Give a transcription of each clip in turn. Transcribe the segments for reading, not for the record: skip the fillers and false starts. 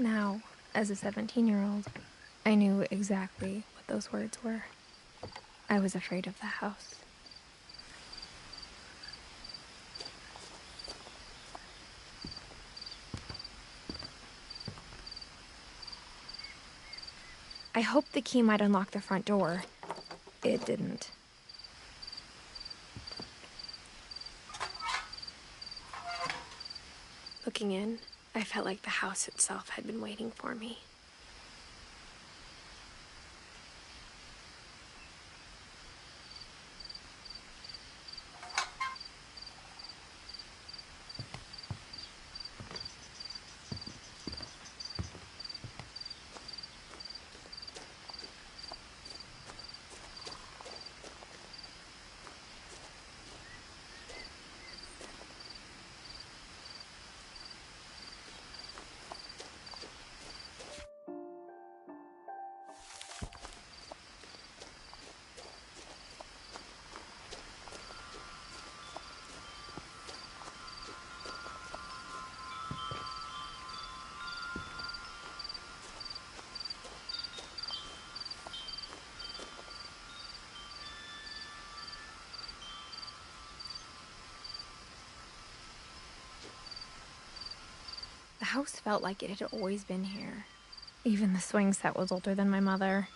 Now, as a 17-year-old, I knew exactly what those words were. I was afraid of the house. I hoped the key might unlock the front door. It didn't. Looking in, I felt like the house itself had been waiting for me. The house felt like it had always been here. Even the swing set was older than my mother.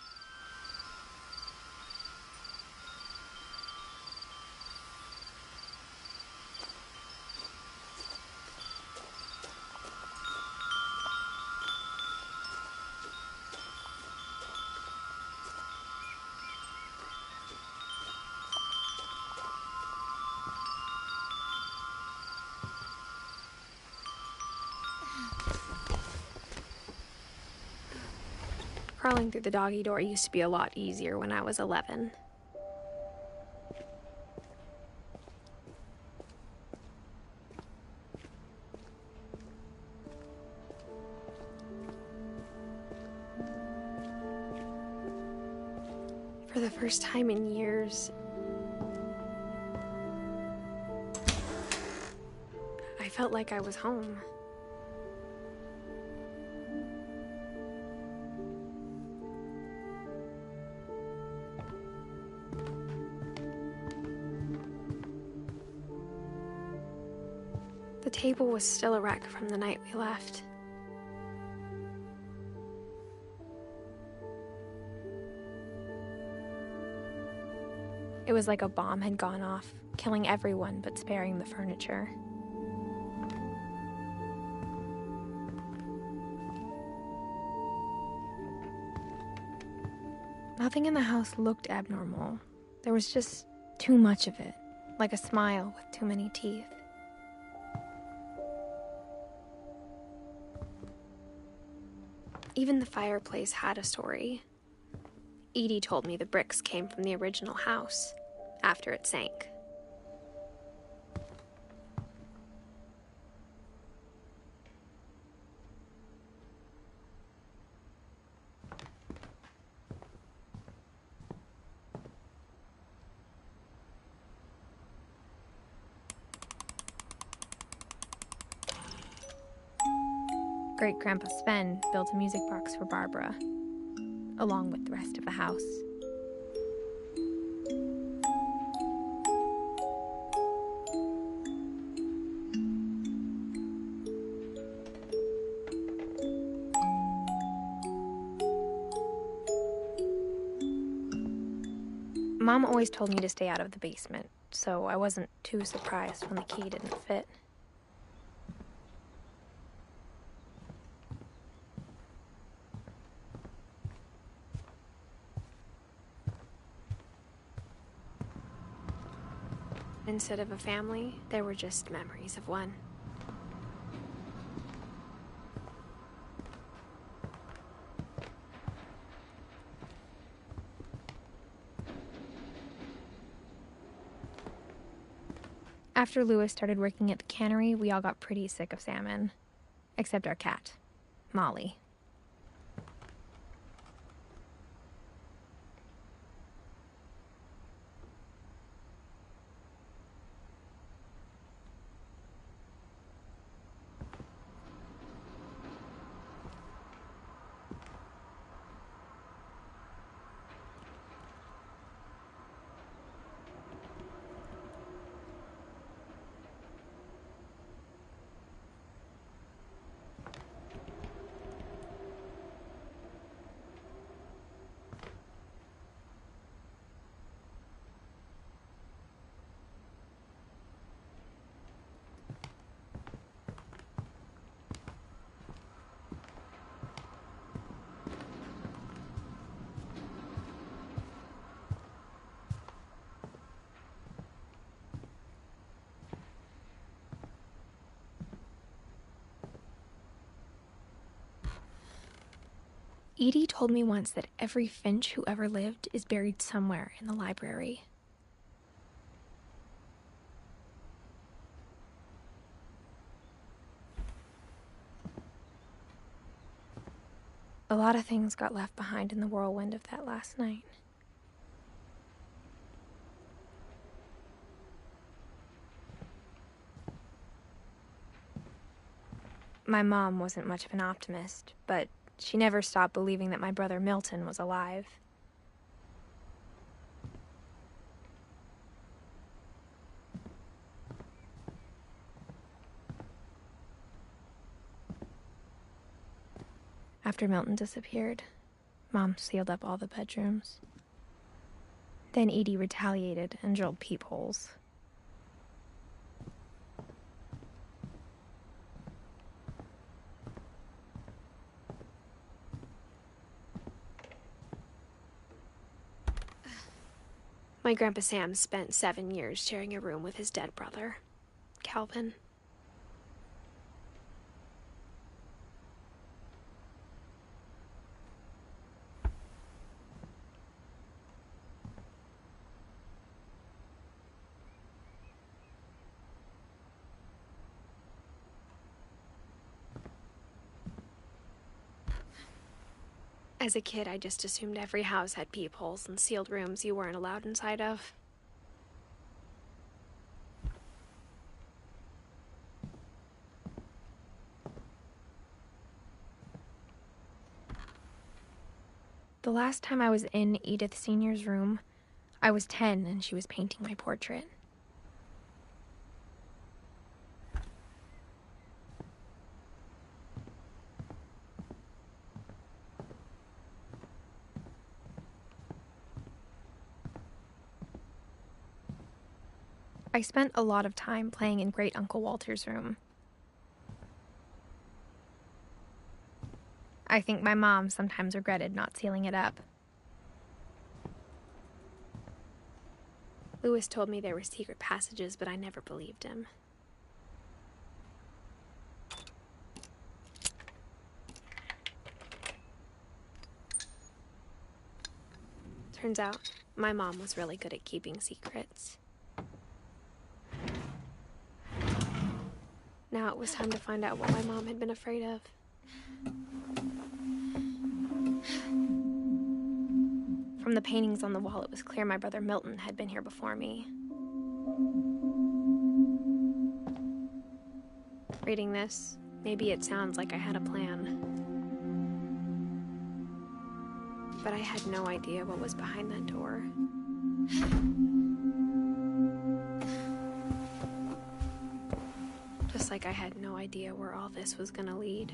Crawling through the doggy door used to be a lot easier when I was 11. For the first time in years, I felt like I was home. The table was still a wreck from the night we left. It was like a bomb had gone off, killing everyone but sparing the furniture. Nothing in the house looked abnormal. There was just too much of it, like a smile with too many teeth. Even the fireplace had a story. Edie told me the bricks came from the original house, after it sank. Great-Grandpa Sven built a music box for Barbara, along with the rest of the house. Mom always told me to stay out of the basement, so I wasn't too surprised when the key didn't fit. Instead of a family, there were just memories of one. After Lewis started working at the cannery, we all got pretty sick of salmon. Except our cat, Molly. Edie told me once that every Finch who ever lived is buried somewhere in the library. A lot of things got left behind in the whirlwind of that last night. My mom wasn't much of an optimist, but she never stopped believing that my brother Milton was alive. After Milton disappeared, Mom sealed up all the bedrooms. Then Edie retaliated and drilled peepholes. My Grandpa Sam spent 7 years sharing a room with his dead brother, Calvin. As a kid, I just assumed every house had peepholes and sealed rooms you weren't allowed inside of. The last time I was in Edith Sr.'s room, I was 10 and she was painting my portrait. I spent a lot of time playing in Great Uncle Walter's room. I think my mom sometimes regretted not sealing it up. Lewis told me there were secret passages, but I never believed him. Turns out, my mom was really good at keeping secrets. Now it was time to find out what my mom had been afraid of. From the paintings on the wall, it was clear my brother Milton had been here before me. Reading this, maybe it sounds like I had a plan. But I had no idea what was behind that door. Just like I had no idea where all this was gonna lead.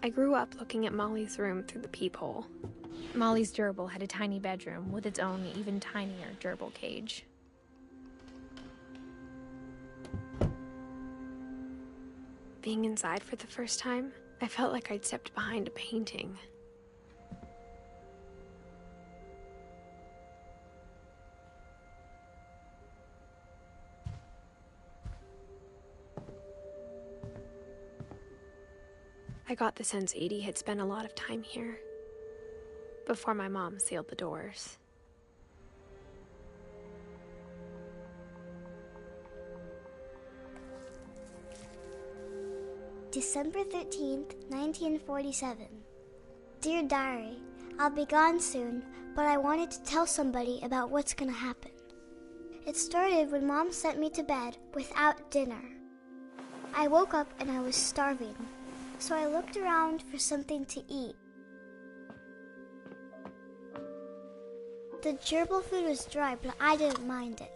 I grew up looking at Molly's room through the peephole. Molly's gerbil had a tiny bedroom with its own even tinier gerbil cage. Being inside for the first time, I felt like I'd stepped behind a painting. I got the sense Edie had spent a lot of time here, before my mom sealed the doors. December 13th, 1947. Dear Diary, I'll be gone soon, but I wanted to tell somebody about what's gonna happen. It started when Mom sent me to bed without dinner. I woke up and I was starving, so I looked around for something to eat. The gerbil food was dry, but I didn't mind it.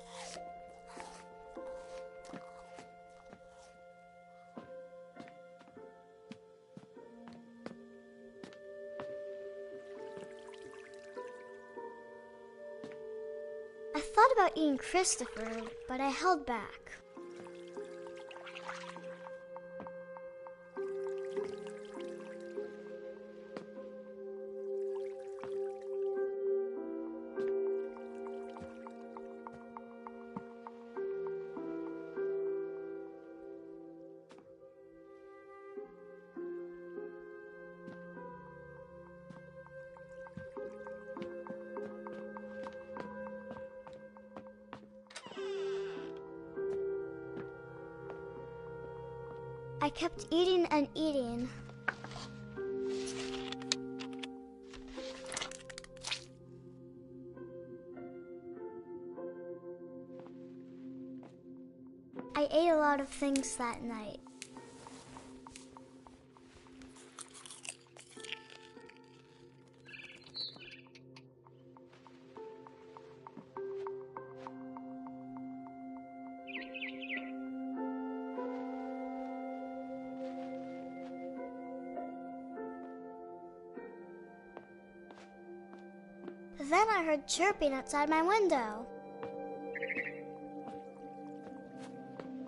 I thought about eating Christopher, but I held back. I kept eating and eating. I ate a lot of things that night. Then I heard chirping outside my window.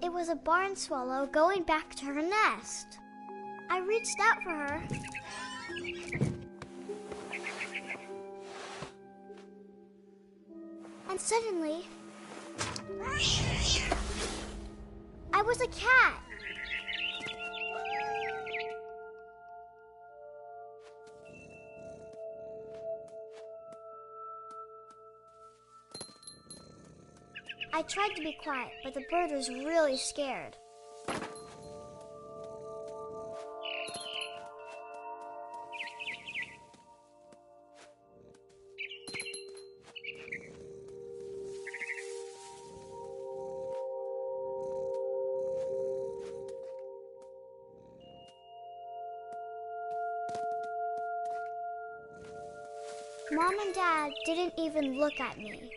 It was a barn swallow going back to her nest. I reached out for her. And suddenly, I was a cat. I tried to be quiet, but the bird was really scared. Mom and Dad didn't even look at me.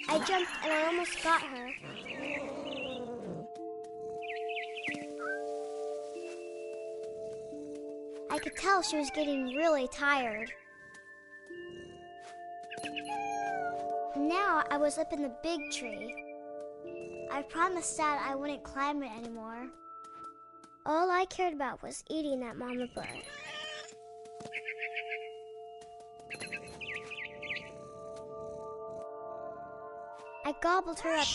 I jumped and I almost got her. I could tell she was getting really tired. Now I was up in the big tree. I promised Dad I wouldn't climb it anymore. All I cared about was eating that mama bird. I gobbled her up.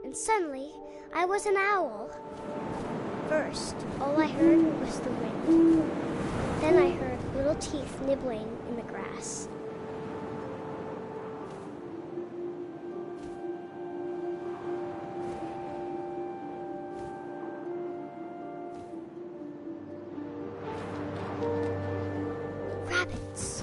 And suddenly, I was an owl. First, all I heard was the wind. Then I heard little teeth nibbling in the grass. Rabbits.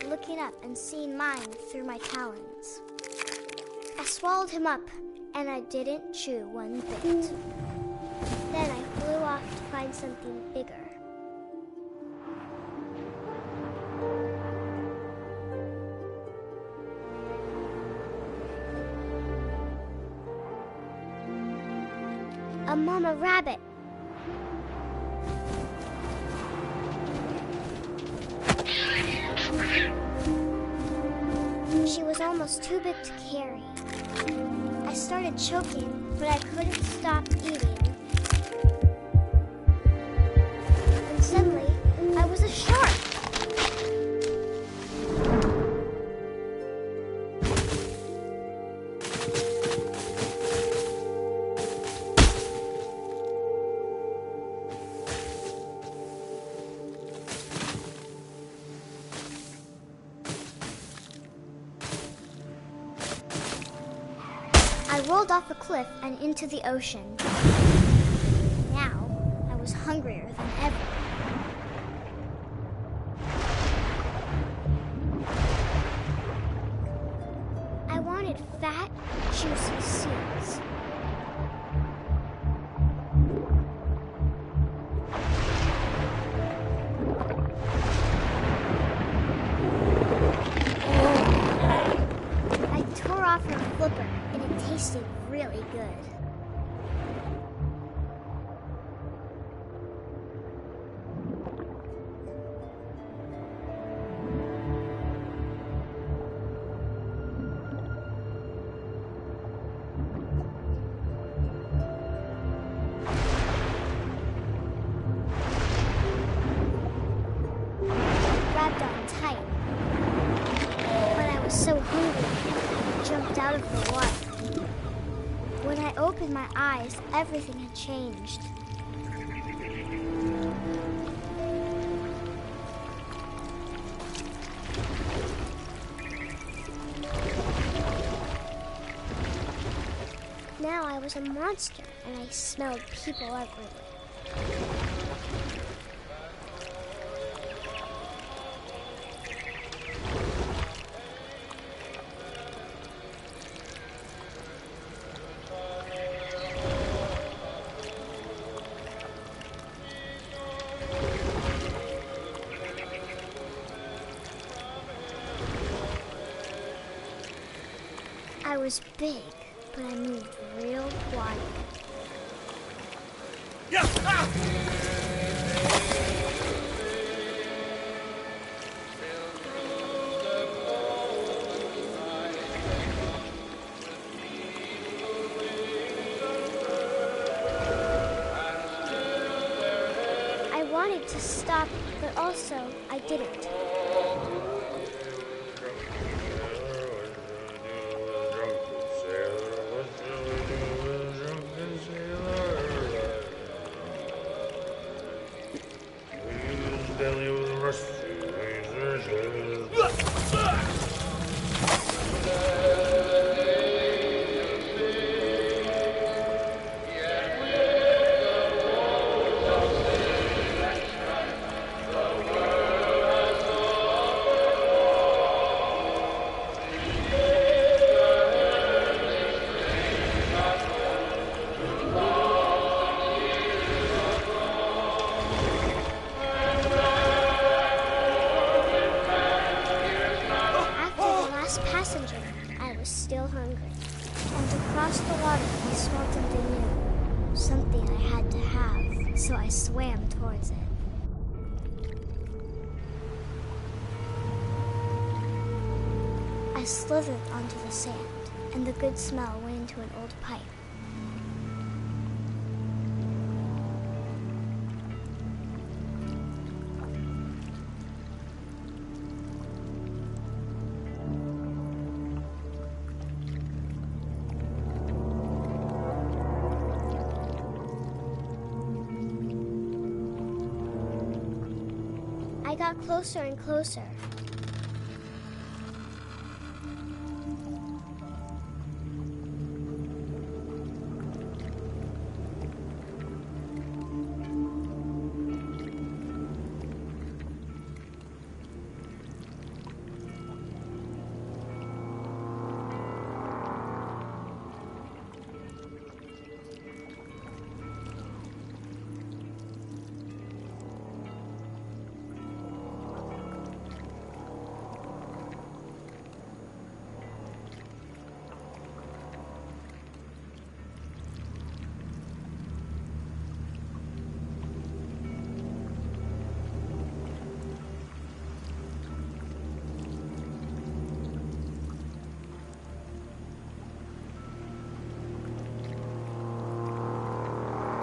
Looking up and seeing mine through my talons. I swallowed him up, and I didn't chew one bit. Then I flew off to find something bigger. A mama rabbit. She was almost too big to carry. I started choking, but I couldn't stop eating. And suddenly, I was a shark. rolled off a cliff and into the ocean. Now, I was hungrier than ever. I wanted fat, juicy seeds. I tore off her flipper, and it tasted really good. Grabbed on tight, but I was so hungry, I jumped out of the water. When I opened my eyes, everything had changed. Now I was a monster, and I smelled people everywhere. I was big, but I moved real quiet. I wanted to stop, but also I didn't. Passenger, I was still hungry. And across the water, I smelled something new. Something I had to have, so I swam towards it. I slithered onto the sand, and the good smell went into an old pipe. I got closer and closer.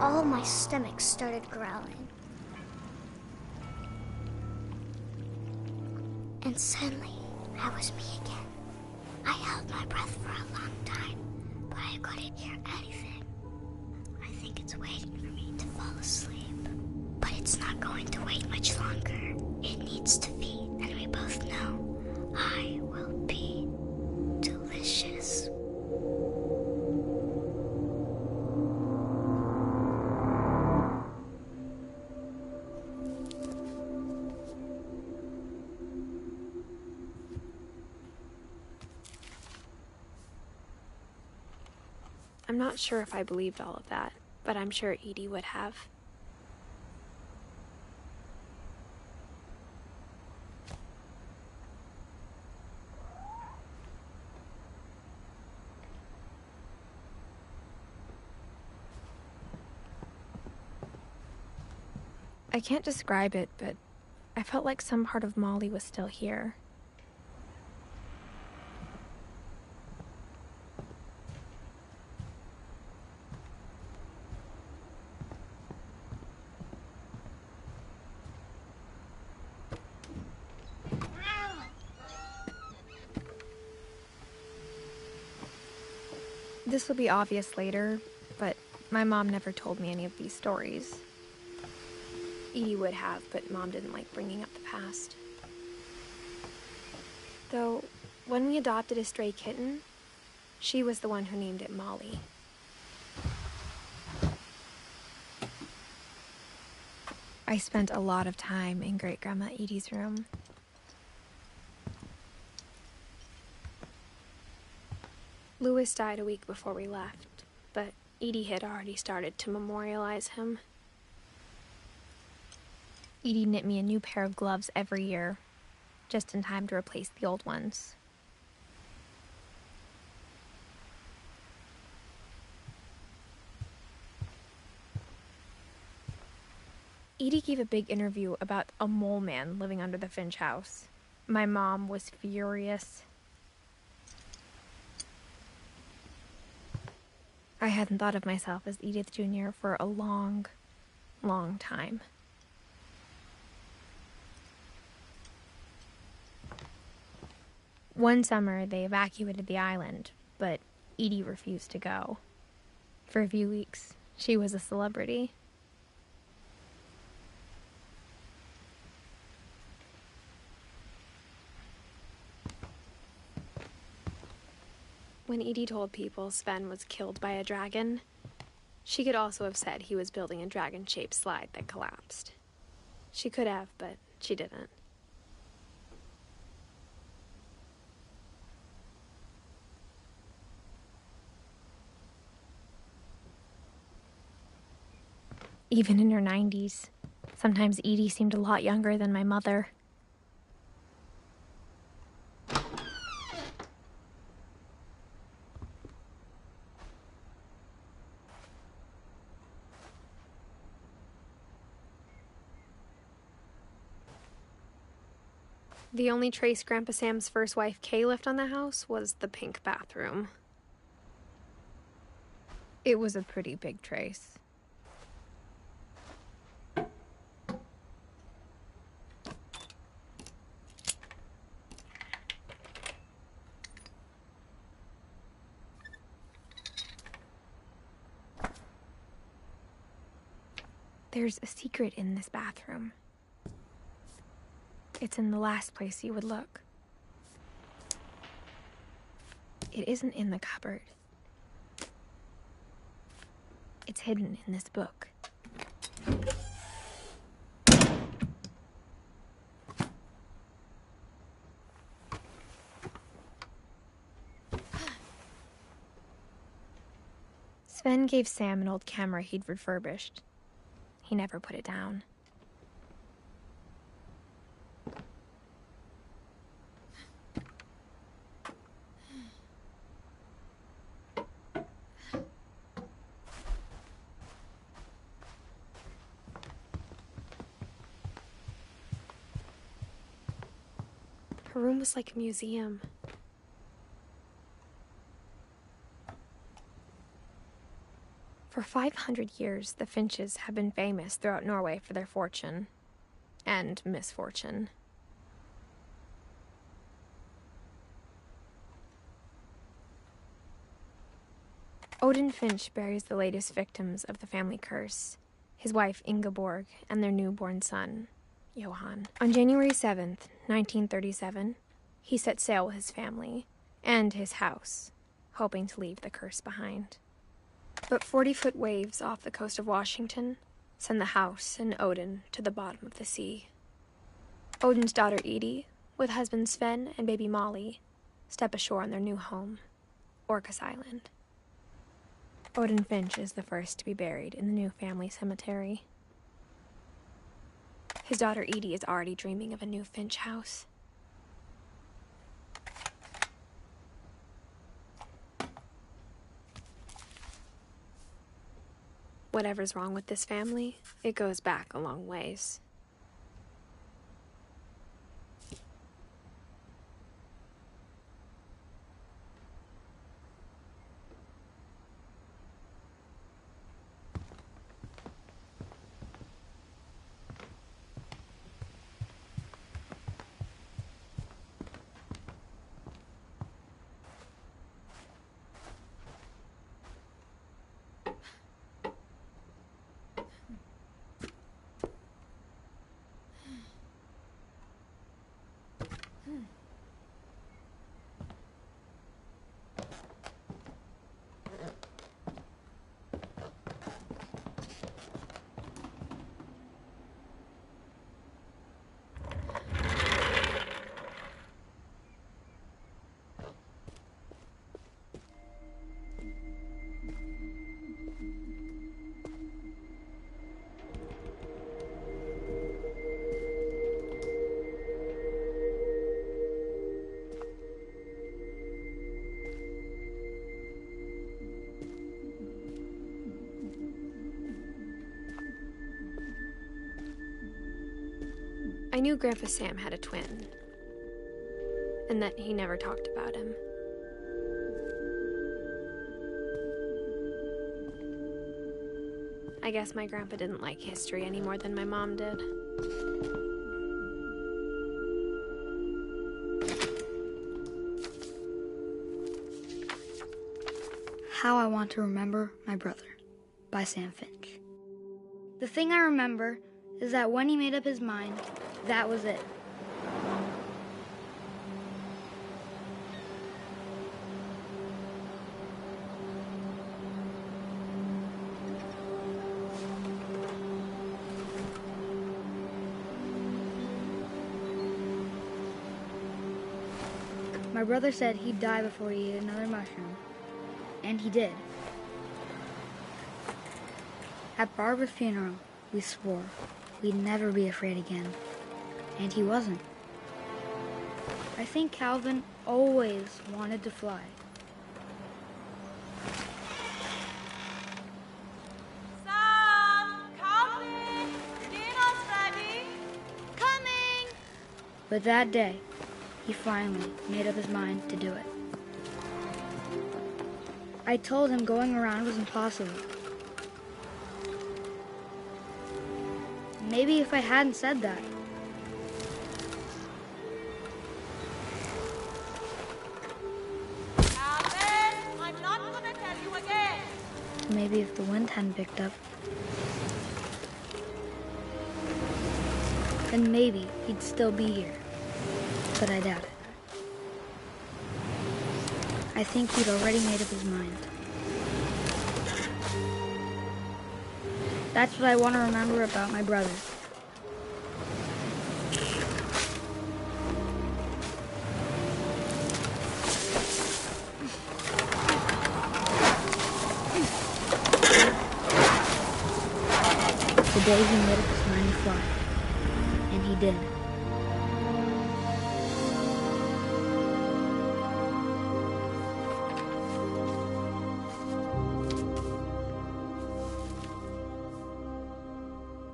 All my stomach started growling. And suddenly, I was me again. I held my breath for a long time, but I couldn't hear anything. I think it's waiting for me to fall asleep. But it's not going to wait much longer. It needs to feed, and we both know I will be delicious. not sure if I believed all of that, but I'm sure Edie would have. I can't describe it, but I felt like some part of Molly was still here. This will be obvious later, but my mom never told me any of these stories. Edie would have, but Mom didn't like bringing up the past. Though, when we adopted a stray kitten, she was the one who named it Molly. I spent a lot of time in Great-Grandma Edie's room. Louis died a week before we left, but Edie had already started to memorialize him. Edie knit me a new pair of gloves every year, just in time to replace the old ones. Edie gave a big interview about a mole man living under the Finch house. My mom was furious. I hadn't thought of myself as Edith Jr. for a long, long time. One summer, they evacuated the island, but Edie refused to go. For a few weeks, she was a celebrity. When Edie told people Sven was killed by a dragon, she could also have said he was building a dragon-shaped slide that collapsed. She could have, but she didn't. Even in her 90s, sometimes Edie seemed a lot younger than my mother. The only trace Grandpa Sam's first wife, Kay, left on the house was the pink bathroom. It was a pretty big trace. There's a secret in this bathroom. It's in the last place you would look. It isn't in the cupboard. It's hidden in this book. Sven gave Sam an old camera he'd refurbished. He never put it down. Her room was like a museum. For 500 years, the Finches have been famous throughout Norway for their fortune and misfortune. Odin Finch buries the latest victims of the family curse, his wife Ingeborg and their newborn son, Johan. On January 7th, 1937, he set sail with his family and his house, hoping to leave the curse behind. But 40-foot waves off the coast of Washington send the house and Odin to the bottom of the sea. Odin's daughter Edie, with husband Sven and baby Molly, step ashore on their new home, Orcas Island. Odin Finch is the first to be buried in the new family cemetery. His daughter Edie is already dreaming of a new Finch house. Whatever's wrong with this family, it goes back a long ways. I knew Grandpa Sam had a twin, and that he never talked about him. I guess my grandpa didn't like history any more than my mom did. How I Want to Remember My Brother by Sam Finch. The thing I remember is that when he made up his mind, that was it. My brother said he'd die before he ate another mushroom, and he did. At Barbara's funeral, we swore we'd never be afraid again, and he wasn't. I think Calvin always wanted to fly. Sam! Calvin! Dinner's ready! Coming! But that day, he finally made up his mind to do it. I told him going around was impossible. Maybe if I hadn't said that. Calvin! I'm not gonna tell you again! Maybe if the wind hadn't picked up. Then maybe he'd still be here. But I doubt it. I think he'd already made up his mind. That's what I want to remember about my brother. The day he made up his mind to fly. And he did.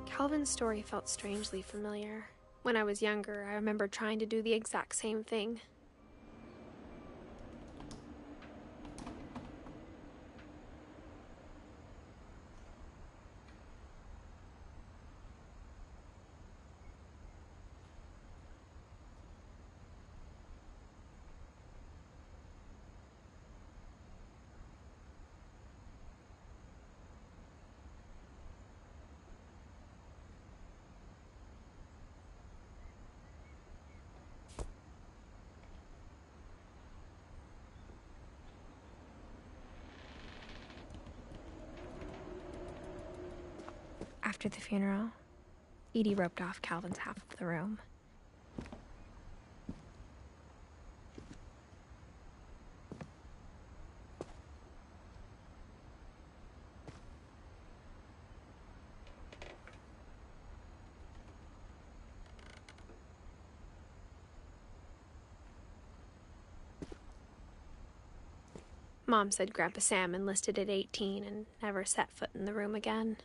Calvin's story felt strangely familiar. When I was younger, I remember trying to do the exact same thing. After the funeral, Edie roped off Calvin's half of the room. Mom said Grandpa Sam enlisted at 18 and never set foot in the room again.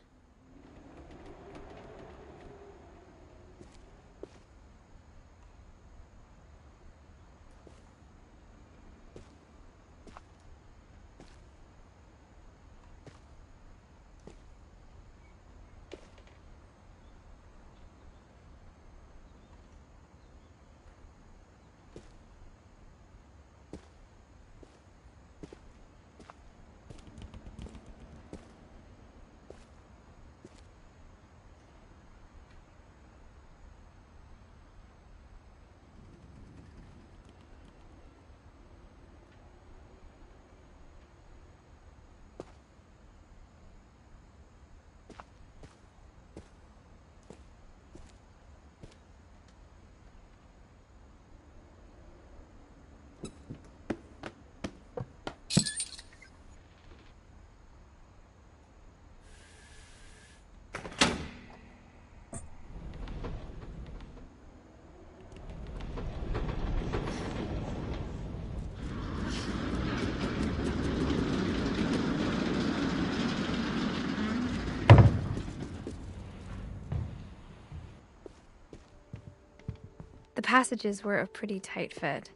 The passages were a pretty tight fit.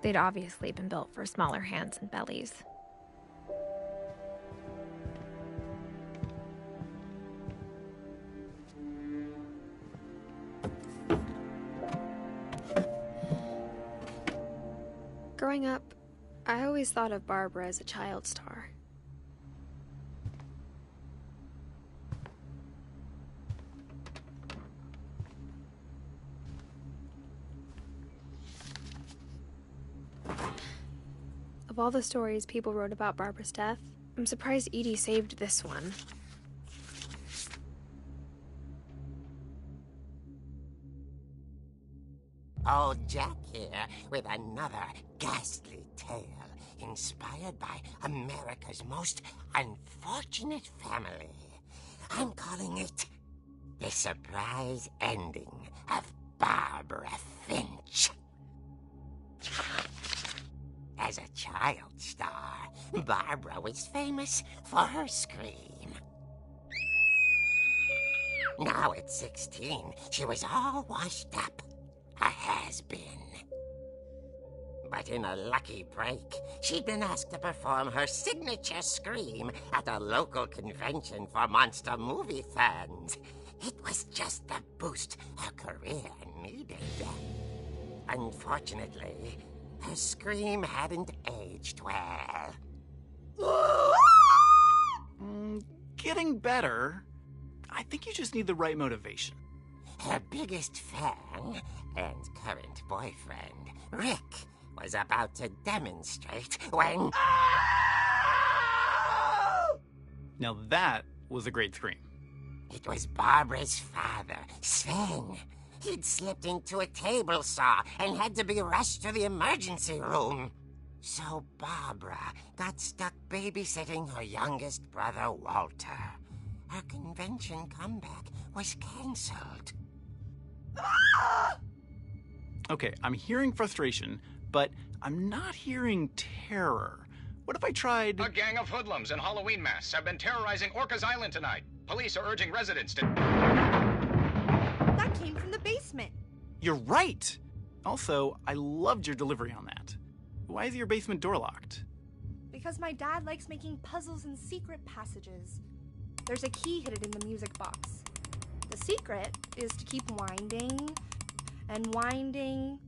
They'd obviously been built for smaller hands and bellies. Growing up, I always thought of Barbara as a child star. Of all the stories people wrote about Barbara's death, I'm surprised Edie saved this one. Old Jack here with another ghastly tale inspired by America's most unfortunate family. I'm calling it The Surprise Ending of Barbara Finch. As a child star, Barbara was famous for her scream. Now at 16, she was all washed up. A has-been. But in a lucky break, she'd been asked to perform her signature scream at a local convention for monster movie fans. It was just the boost her career needed. Unfortunately, her scream hadn't aged well. Getting better. I think you just need the right motivation. Her biggest fan and current boyfriend, Rick, was about to demonstrate when... Now that was a great scream. It was Barbara's father, Sven. He'd slipped into a table saw and had to be rushed to the emergency room. So Barbara got stuck babysitting her youngest brother, Walter. Her convention comeback was cancelled. Okay, I'm hearing frustration, but I'm not hearing terror. What if I tried... A gang of hoodlums in Halloween masks have been terrorizing Orcas Island tonight. Police are urging residents to... That came from the basement. You're right! Also, I loved your delivery on that. Why is your basement door locked? Because my dad likes making puzzles and secret passages. There's a key hidden in the music box. The secret is to keep winding and winding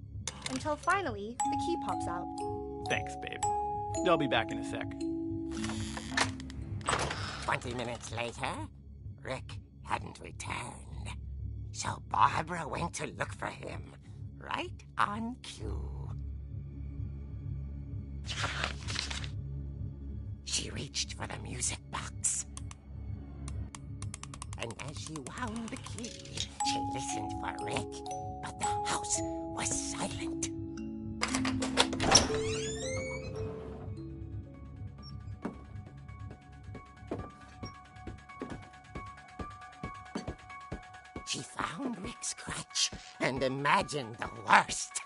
until finally the key pops out. Thanks, babe. I'll be back in a sec. 20 minutes later, Rick hadn't returned. So Barbara went to look for him, right on cue. She reached for the music box. And as she wound the key, she listened for Rick, but the house was silent. She found Rick's crutch and imagined the worst.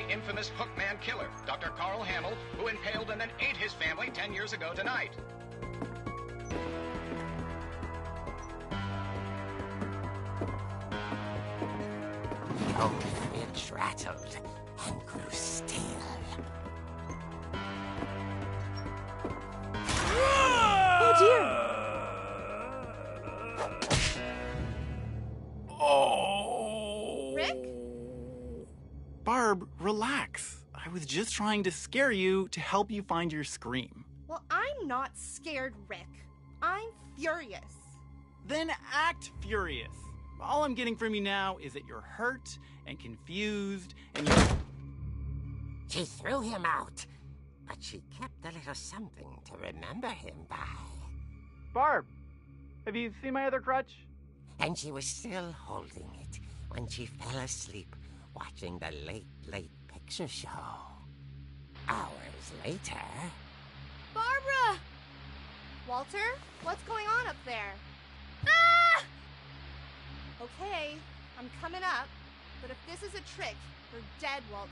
infamous Hookman killer, Dr. Carl Hamill, who impaled and then ate his family 10 years ago tonight. The old Finch rattled and grew still. Oh dear! Oh! Rick? Barb, relax. I was just trying to scare you to help you find your scream. Well, I'm not scared, Rick. I'm furious. Then act furious. All I'm getting from you now is that you're hurt and confused and you're... She threw him out, but she kept a little something to remember him by. Barb, have you seen my other crutch? And she was still holding it when she fell asleep watching the late picture show. Hours later... Barbara! Walter, what's going on up there? Ah! Okay, I'm coming up, but if this is a trick, you're dead, Walter.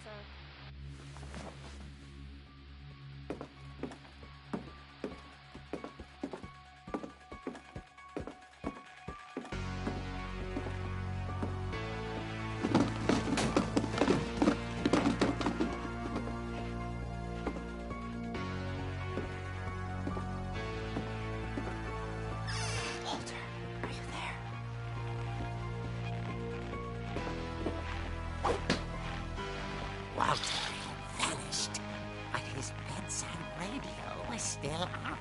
Walter, are you there? Walter had vanished, but his bedside radio was still on.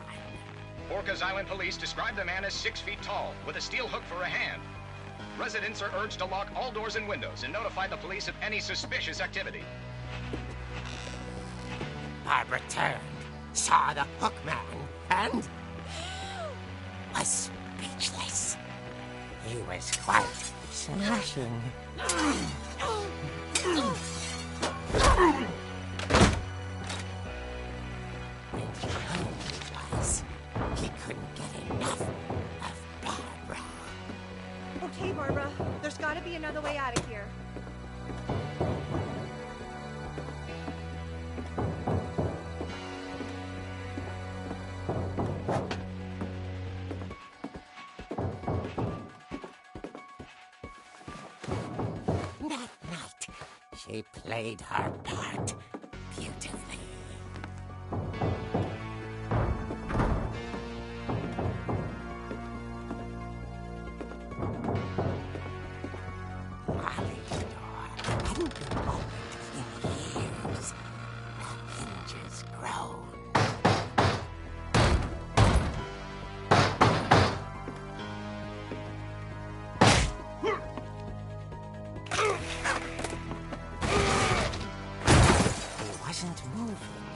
Orcas Island police describe the man as 6 feet tall, with a steel hook for a hand. Residents are urged to lock all doors and windows and notify the police of any suspicious activity. Barbara turned, saw the hook man, and was speechless. He was quite smashing. And the only was, he couldn't get enough of Barbara. Okay, Barbara, there's gotta be another way out of here. That night, she played her part beautifully. Molly's door hadn't been opened in years. The hinges groaned. He wasn't moving,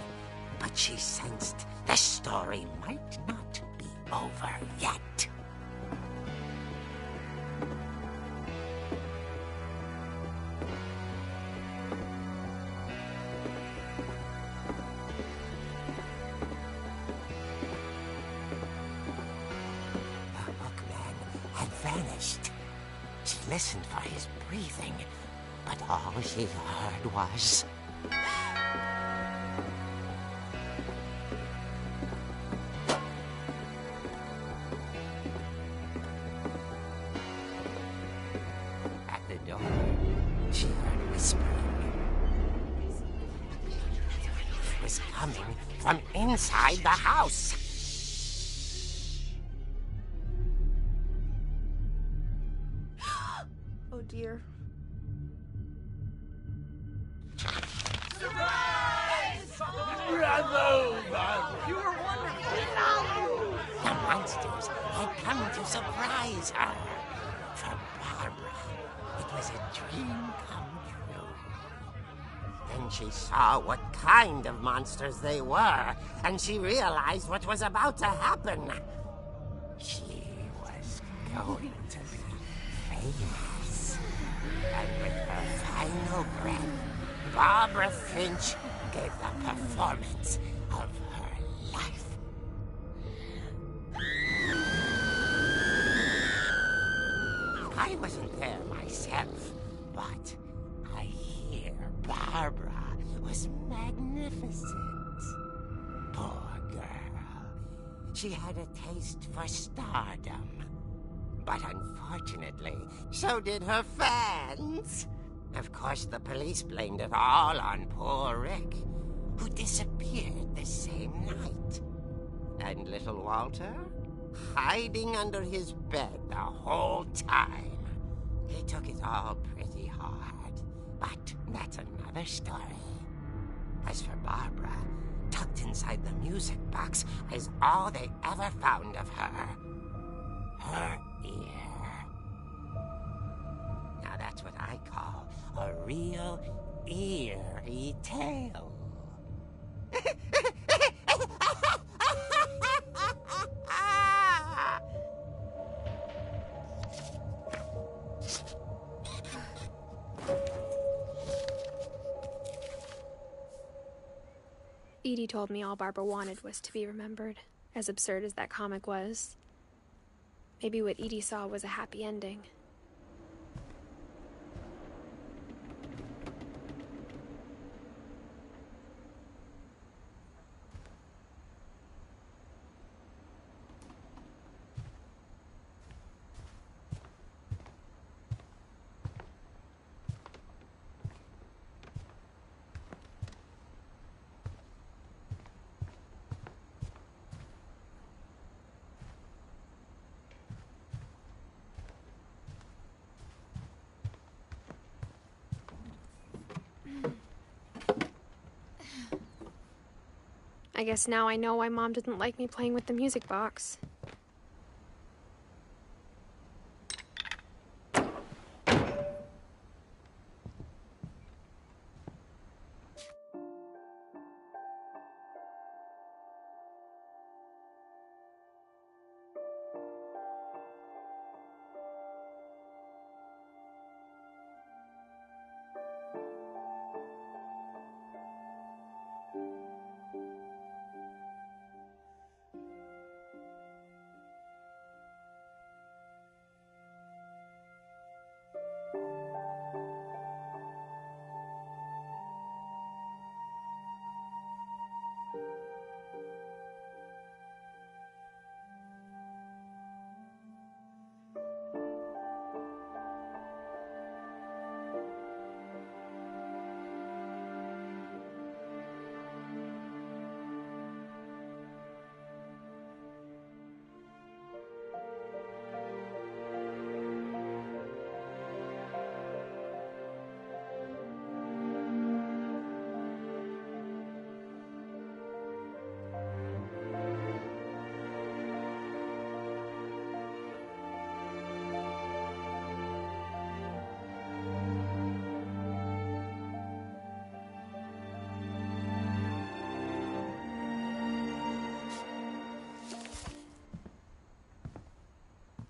but she sensed the story might not be over yet. The hookman had vanished. She listened for his breathing, but all she heard was... At the door, she heard whispering. It was coming from inside the house. Oh dear. The monsters had come to surprise her. For Barbara, it was a dream come true. Then she saw what kind of monsters they were, and she realized what was about to happen. She was going to be famous. And with her final breath, Barbara Finch gave the performance of her life. I wasn't there myself, but I hear Barbara was magnificent. Poor girl. She had a taste for stardom. But unfortunately, so did her fans. Of course, the police blamed it all on poor Rick, who disappeared the same night. And little Walter? Hiding under his bed the whole time. He took it all pretty hard, but that's another story. As for Barbara, tucked inside the music box is all they ever found of her. Her ear. Now that's what I call a real eerie tale. Edie told me all Barbara wanted was to be remembered, as absurd as that comic was. Maybe what Edie saw was a happy ending. I guess now I know why Mom didn't like me playing with the music box.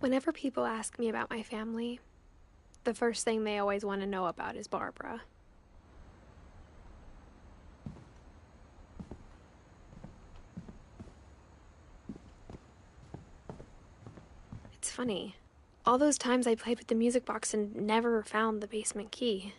Whenever people ask me about my family, the first thing they always want to know about is Barbara. It's funny. All those times I played with the music box and never found the basement key.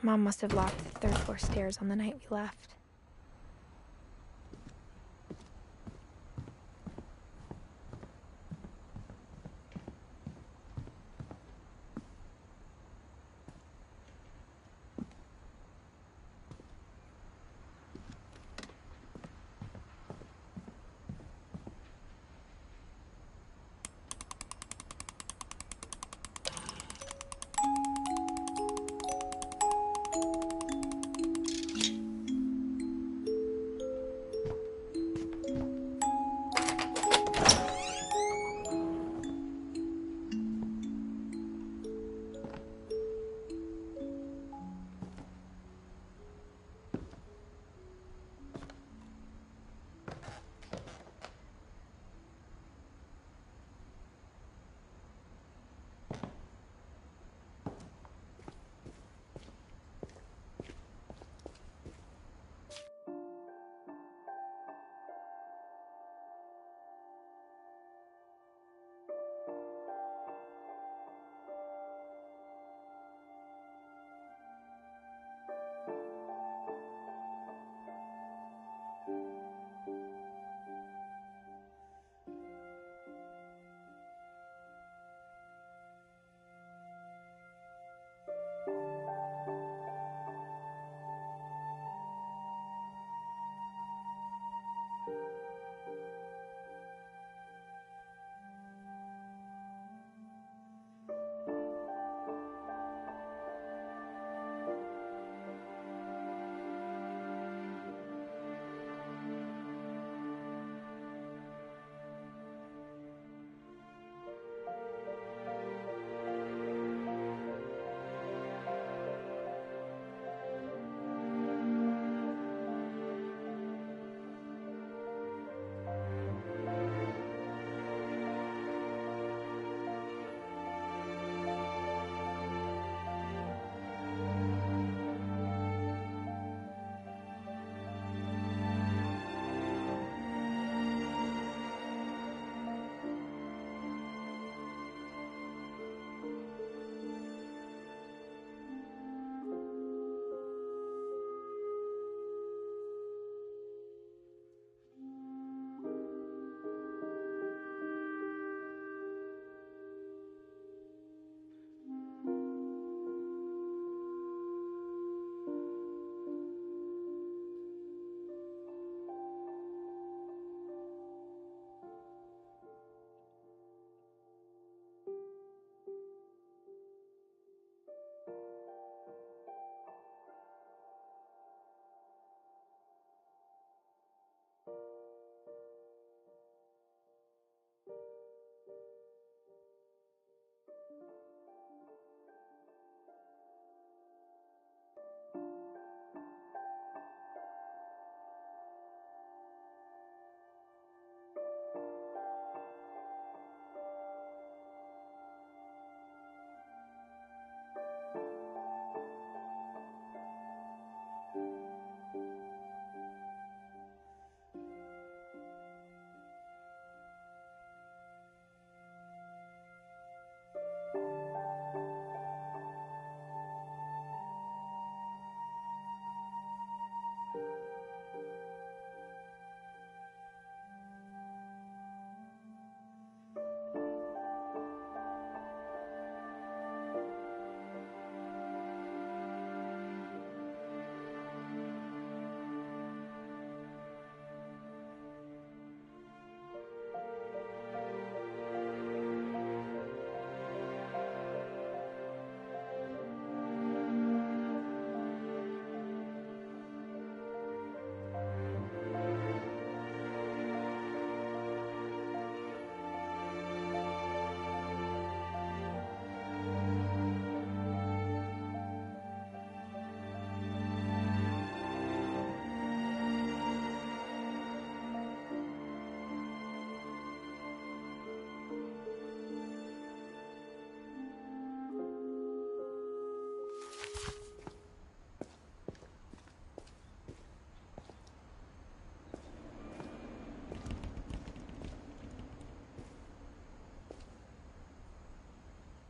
Mom must have locked the third floor stairs on the night we left.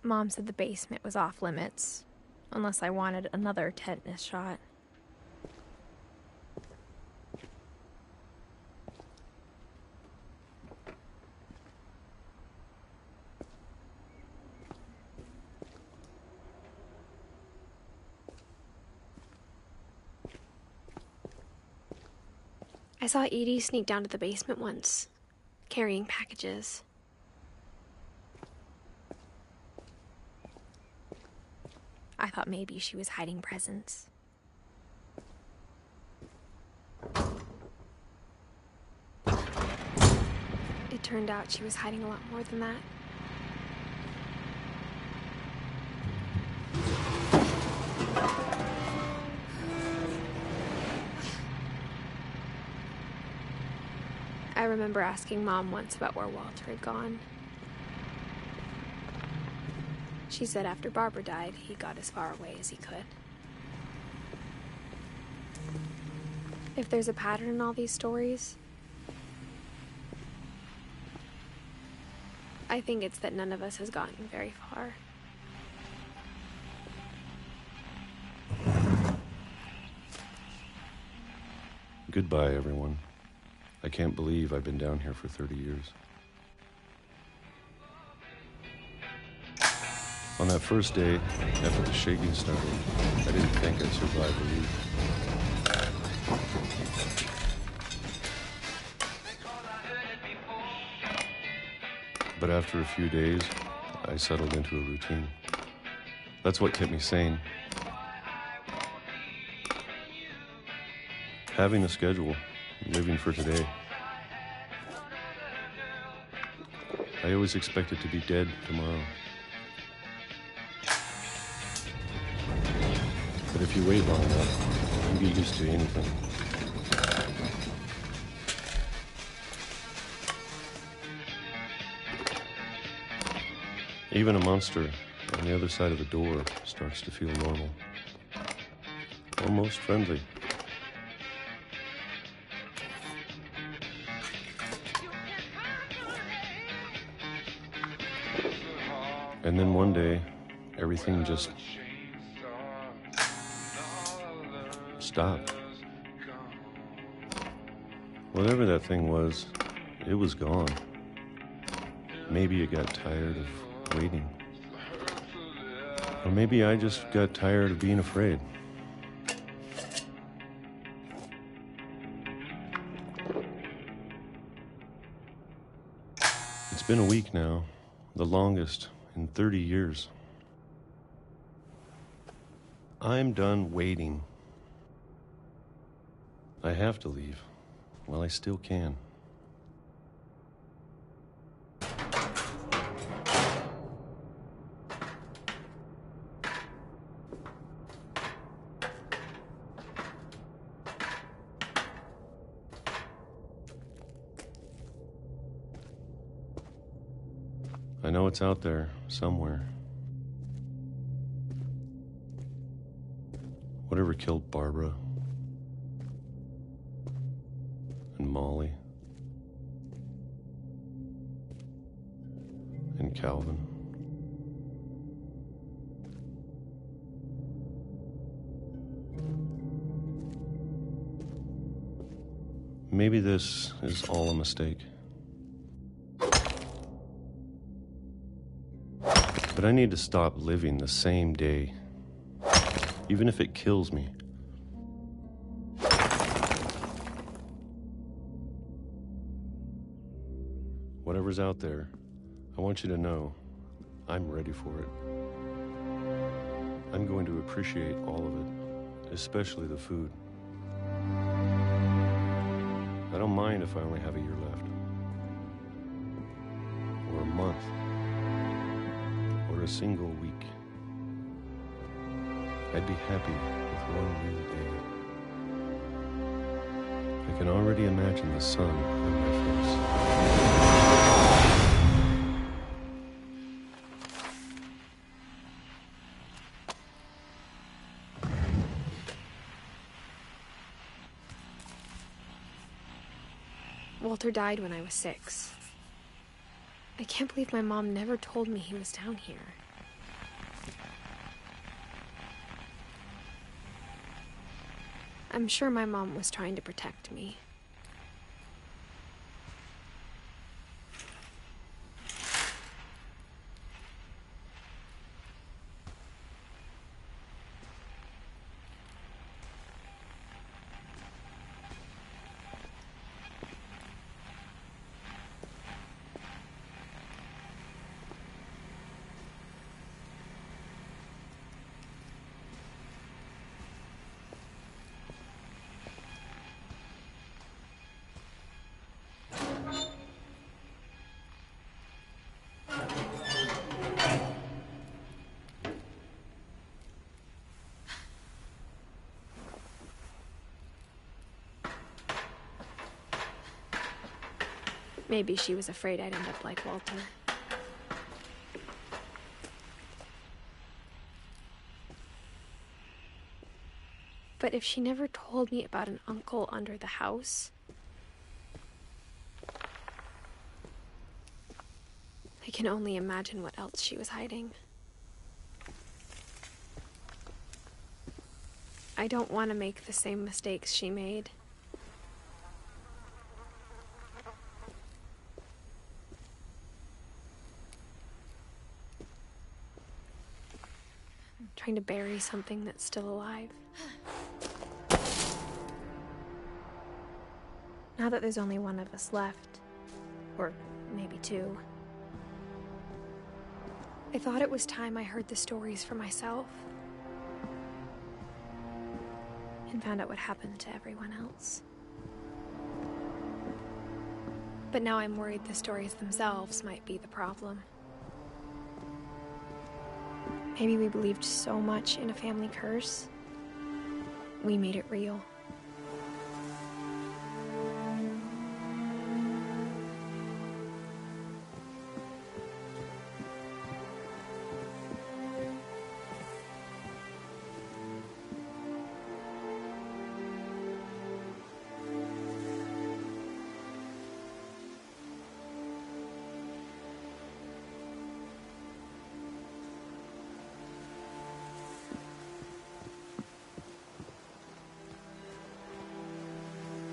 Mom said the basement was off limits, unless I wanted another tetanus shot. I saw Edie sneak down to the basement once, carrying packages. I thought maybe she was hiding presents. It turned out she was hiding a lot more than that. I remember asking Mom once about where Walter had gone. She said after Barbara died, he got as far away as he could. If there's a pattern in all these stories, I think it's that none of us has gotten very far. Goodbye, everyone. I can't believe I've been down here for 30 years. On that first day, after the shaking started, I didn't think I'd survive a week. But after a few days, I settled into a routine. That's what kept me sane. Having a schedule, living for today. I always expected to be dead tomorrow. But if you wait long enough, you get used to anything. Even a monster on the other side of the door starts to feel normal. Almost friendly. And then one day, everything just stopped. Whatever that thing was, it was gone. Maybe it got tired of waiting. Or maybe I just got tired of being afraid. It's been a week now, the longest in 30 years. I'm done waiting. I have to leave while I still can. I know it's out there somewhere. Whatever killed Barbara and Molly and Calvin. Maybe this is all a mistake. But I need to stop living the same day, even if it kills me. Whatever's out there, I want you to know I'm ready for it. I'm going to appreciate all of it, especially the food. I don't mind if I only have a year left, or a month, or a single week. I'd be happy with one new day. I can already imagine the sun on my face. Walter died when I was 6. I can't believe my mom never told me he was down here. I'm sure my mom was trying to protect me. Maybe she was afraid I'd end up like Walter. But if she never told me about an uncle under the house, I can only imagine what else she was hiding. I don't want to make the same mistakes she made. Trying to bury something that's still alive. Now that there's only one of us left, or maybe two, I thought it was time I heard the stories for myself and found out what happened to everyone else. But now I'm worried the stories themselves might be the problem. Maybe we believed so much in a family curse, we made it real.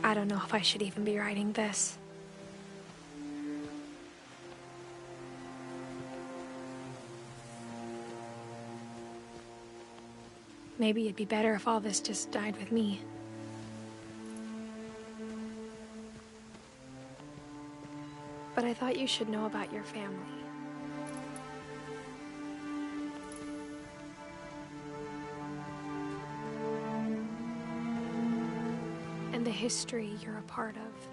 I don't know if I should even be writing this. Maybe it'd be better if all this just died with me. But I thought you should know about your family. And the history you're a part of.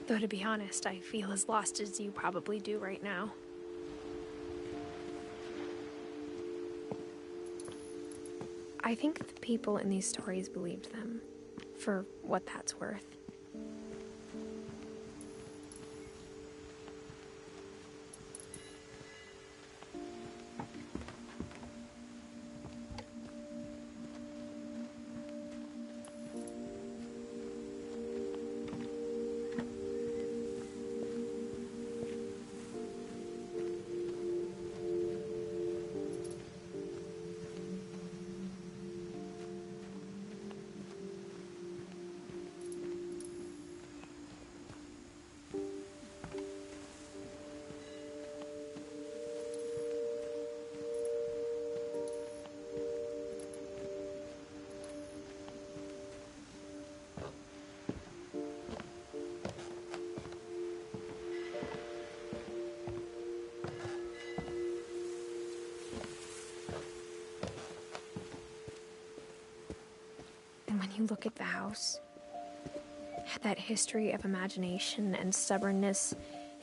Though to be honest, I feel as lost as you probably do right now. I think the people in these stories believed them, for what that's worth. When you look at the house, that history of imagination and stubbornness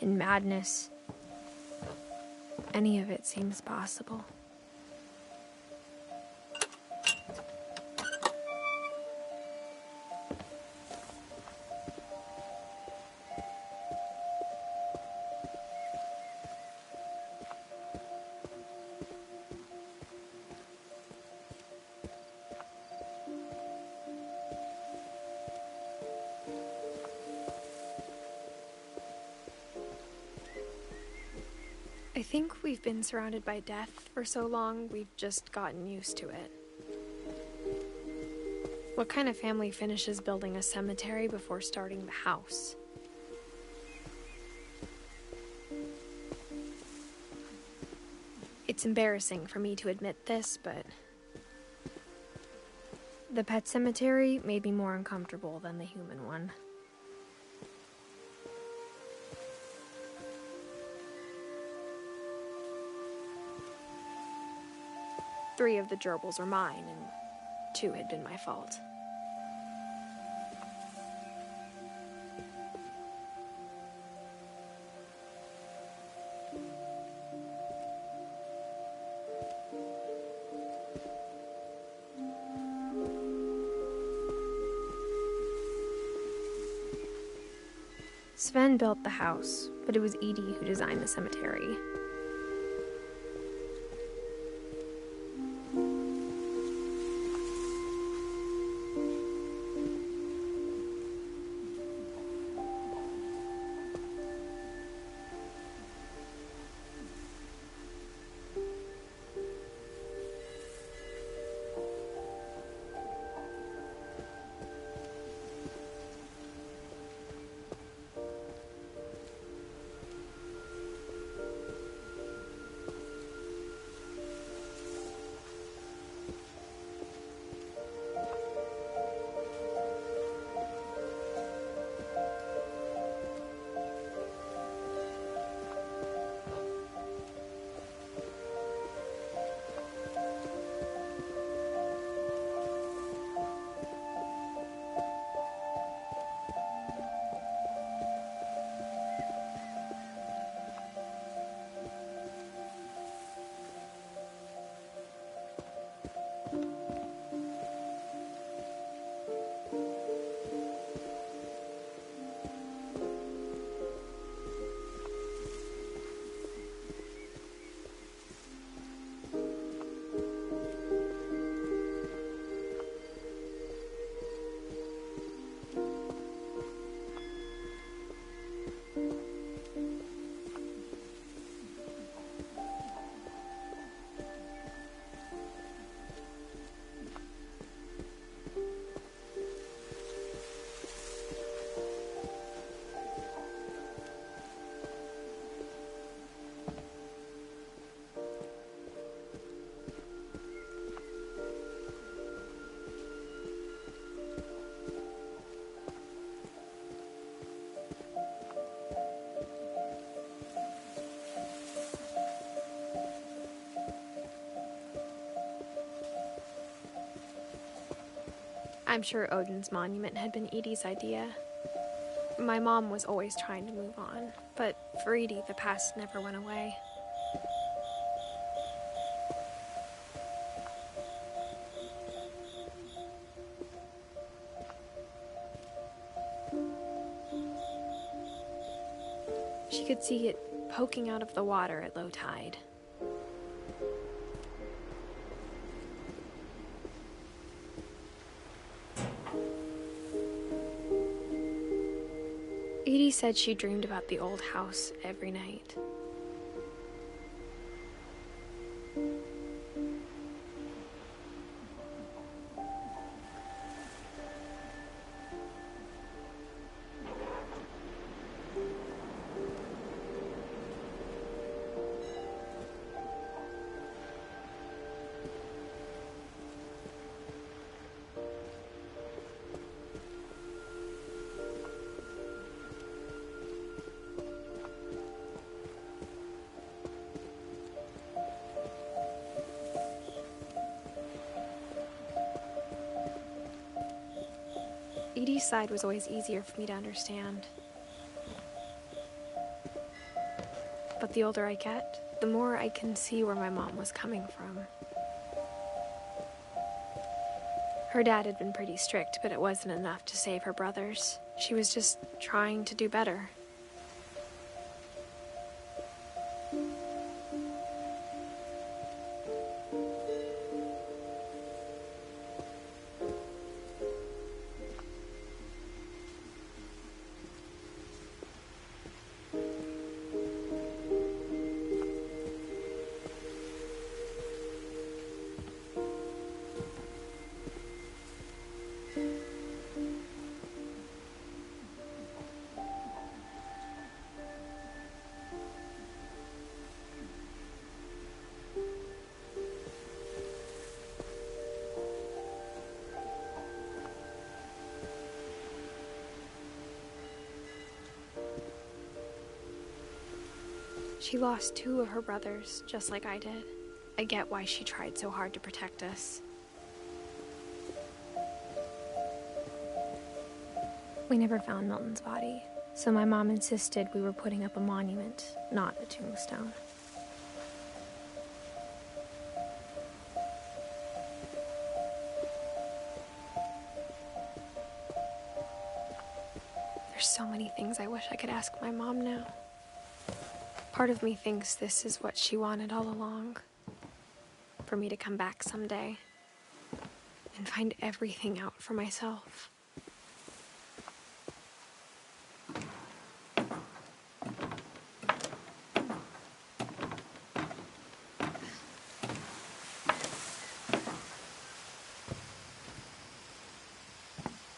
and madness. Any of it seems possible. I think we've been surrounded by death for so long, we've just gotten used to it. What kind of family finishes building a cemetery before starting the house? It's embarrassing for me to admit this, but the pet cemetery made me more uncomfortable than the human one. Three of the gerbils were mine, and 2 had been my fault. Sven built the house, but it was Edie who designed the cemetery. I'm sure Odin's monument had been Edie's idea. My mom was always trying to move on, but for Edie, the past never went away. She could see it poking out of the water at low tide. Edie said she dreamed about the old house every night. Edie's side was always easier for me to understand. But the older I get, the more I can see where my mom was coming from. Her dad had been pretty strict, but it wasn't enough to save her brothers. She was just trying to do better. She lost 2 of her brothers, just like I did. I get why she tried so hard to protect us. We never found Milton's body, so my mom insisted we were putting up a monument, not a tombstone. There's so many things I wish I could ask my mom now. Part of me thinks this is what she wanted all along. For me to come back someday and find everything out for myself.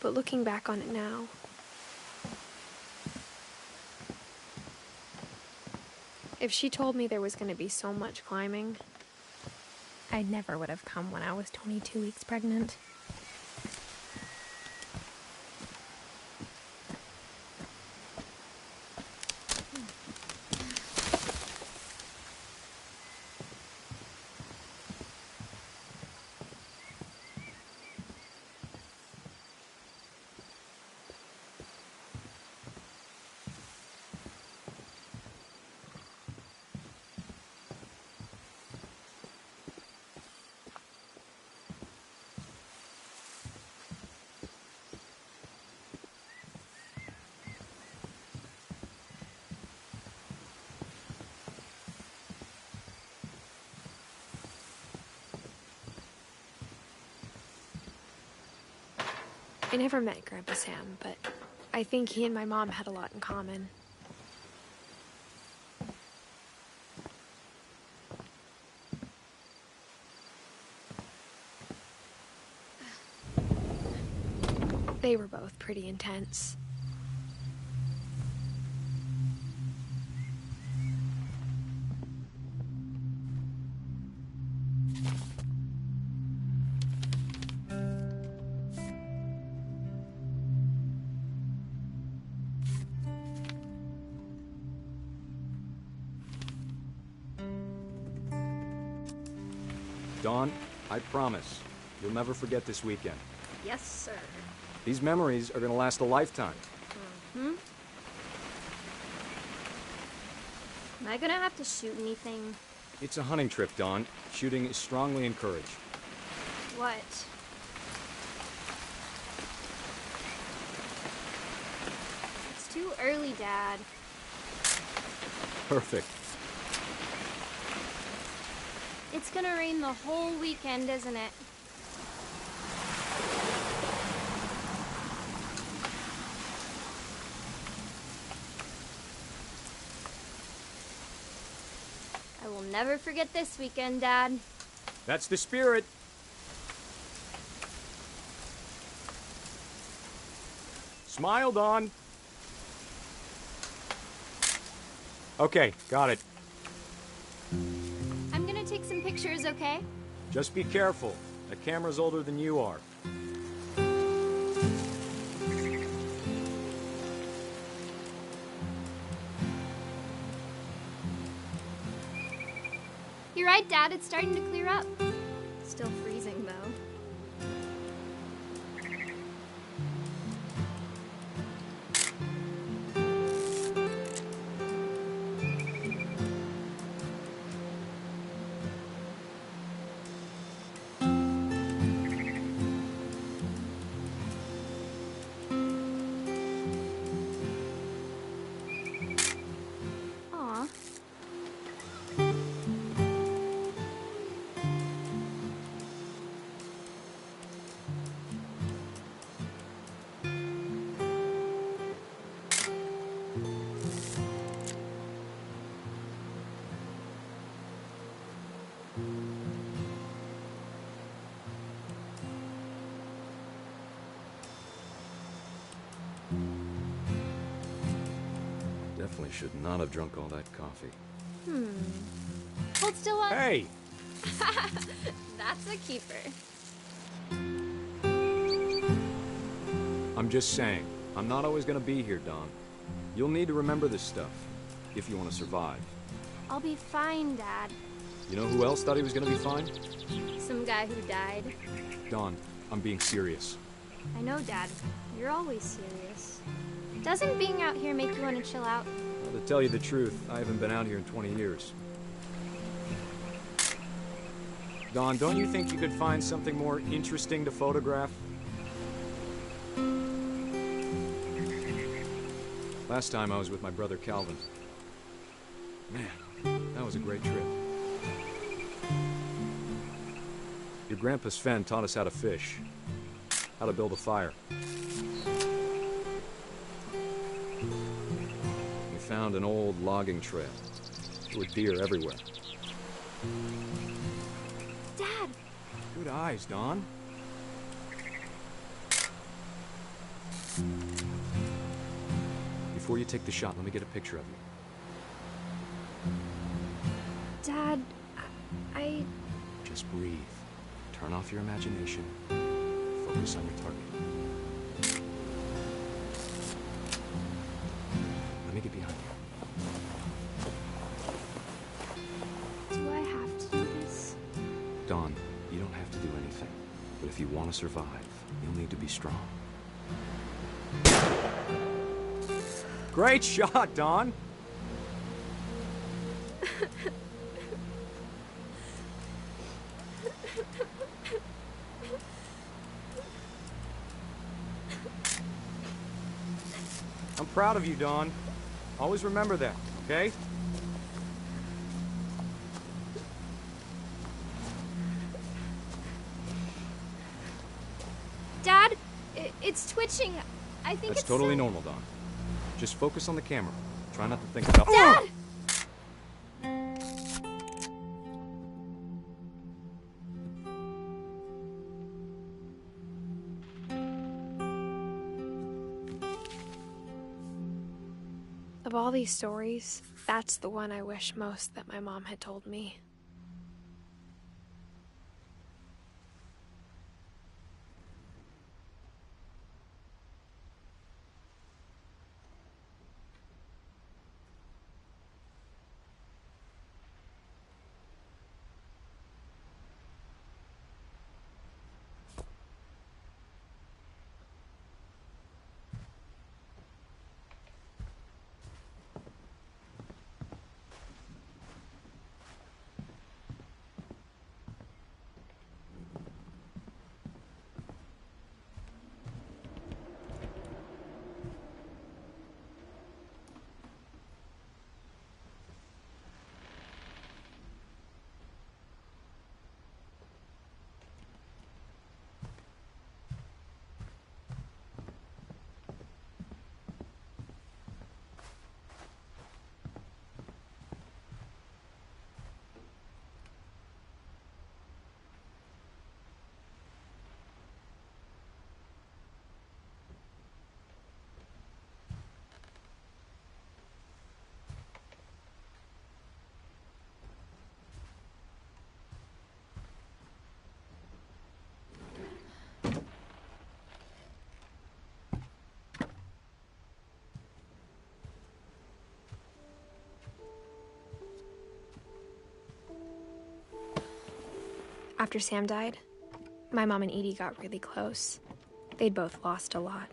But looking back on it now, if she told me there was going to be so much climbing, I never would have come when I was 22 weeks pregnant. I never met Grandpa Sam, but I think he and my mom had a lot in common. They were both pretty intense. Dawn, I promise, you'll never forget this weekend. Yes, sir. These memories are gonna last a lifetime. Am I gonna have to shoot anything? It's a hunting trip, Dawn. Shooting is strongly encouraged. What? It's too early, Dad. Perfect. It's gonna rain the whole weekend, isn't it? I will never forget this weekend, Dad. That's the spirit. Smile, Dawn. Okay, got it. I'm gonna take some pictures, okay? Just be careful. That camera's older than you are. You're right, Dad. It's starting to clear up. Still freezing, though. Definitely should not have drunk all that coffee. Hold still on. Hey! That's a keeper. I'm just saying, I'm not always gonna be here, Don. You'll need to remember this stuff, if you want to survive. I'll be fine, Dad. You know who else thought he was gonna be fine? Some guy who died. Don, I'm being serious. I know, Dad. You're always serious. Doesn't being out here make you want to chill out? Well, to tell you the truth, I haven't been out here in 20 years. Don, don't you think you could find something more interesting to photograph? Last time I was with my brother Calvin. Man, that was a great trip. Your grandpa Sven taught us how to fish, how to build a fire. We found an old logging trail. There were deer everywhere. Dad! Good eyes, Don. Before you take the shot, let me get a picture of you. Dad, I... Just breathe. Turn off your imagination. Focus on your target. Let me get behind you. Do I have to do this? Don, you don't have to do anything. But if you want to survive, you'll need to be strong. Great shot, Don! I'm proud of you, Don. Always remember that, okay? Dad, it's twitching. I think That's it's totally some- normal, Don. Just focus on the camera. Try not to think about— Dad! Of all these stories, that's the one I wish most that my mom had told me. After Sam died, my mom and Edie got really close. They'd both lost a lot.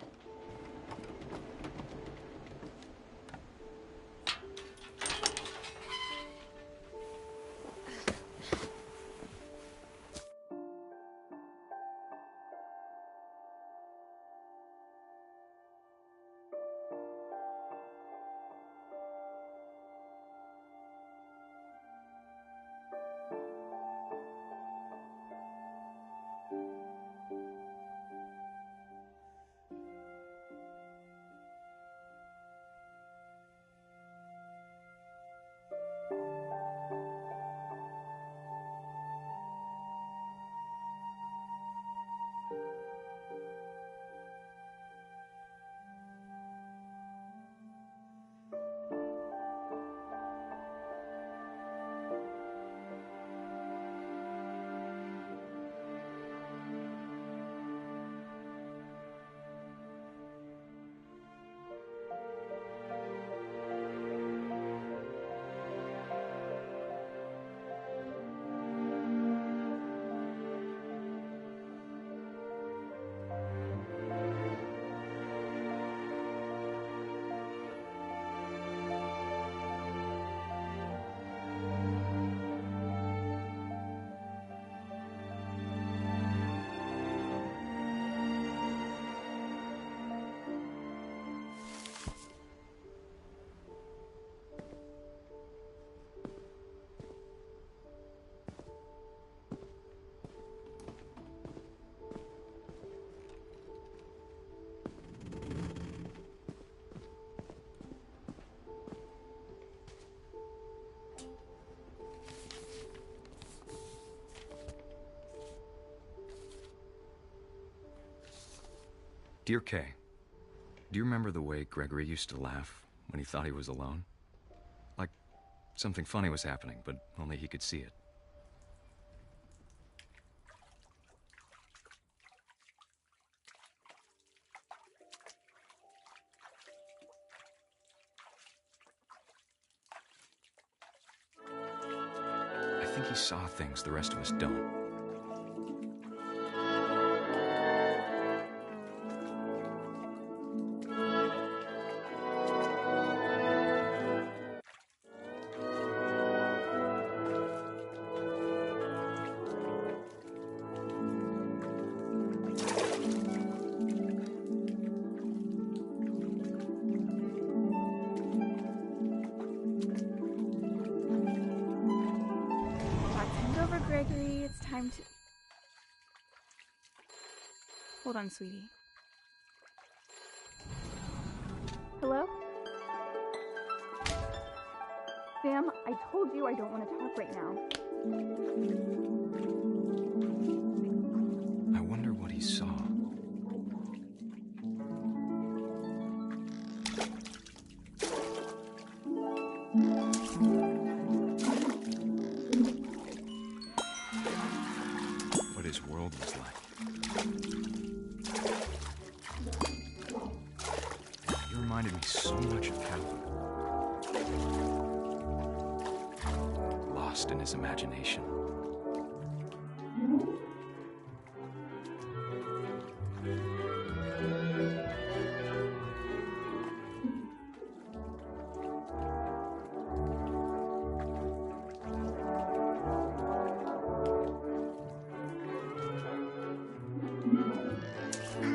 Dear Kay, do you remember the way Gregory used to laugh when he thought he was alone? Like something funny was happening, but only he could see it. I think he saw things the rest of us don't. Gregory, it's time to... Hold on, sweetie. Hello? Sam, I told you I don't want to talk right now. I wonder what he saw. What his world was like. He reminded me so much of Calvin. Lost in his imagination.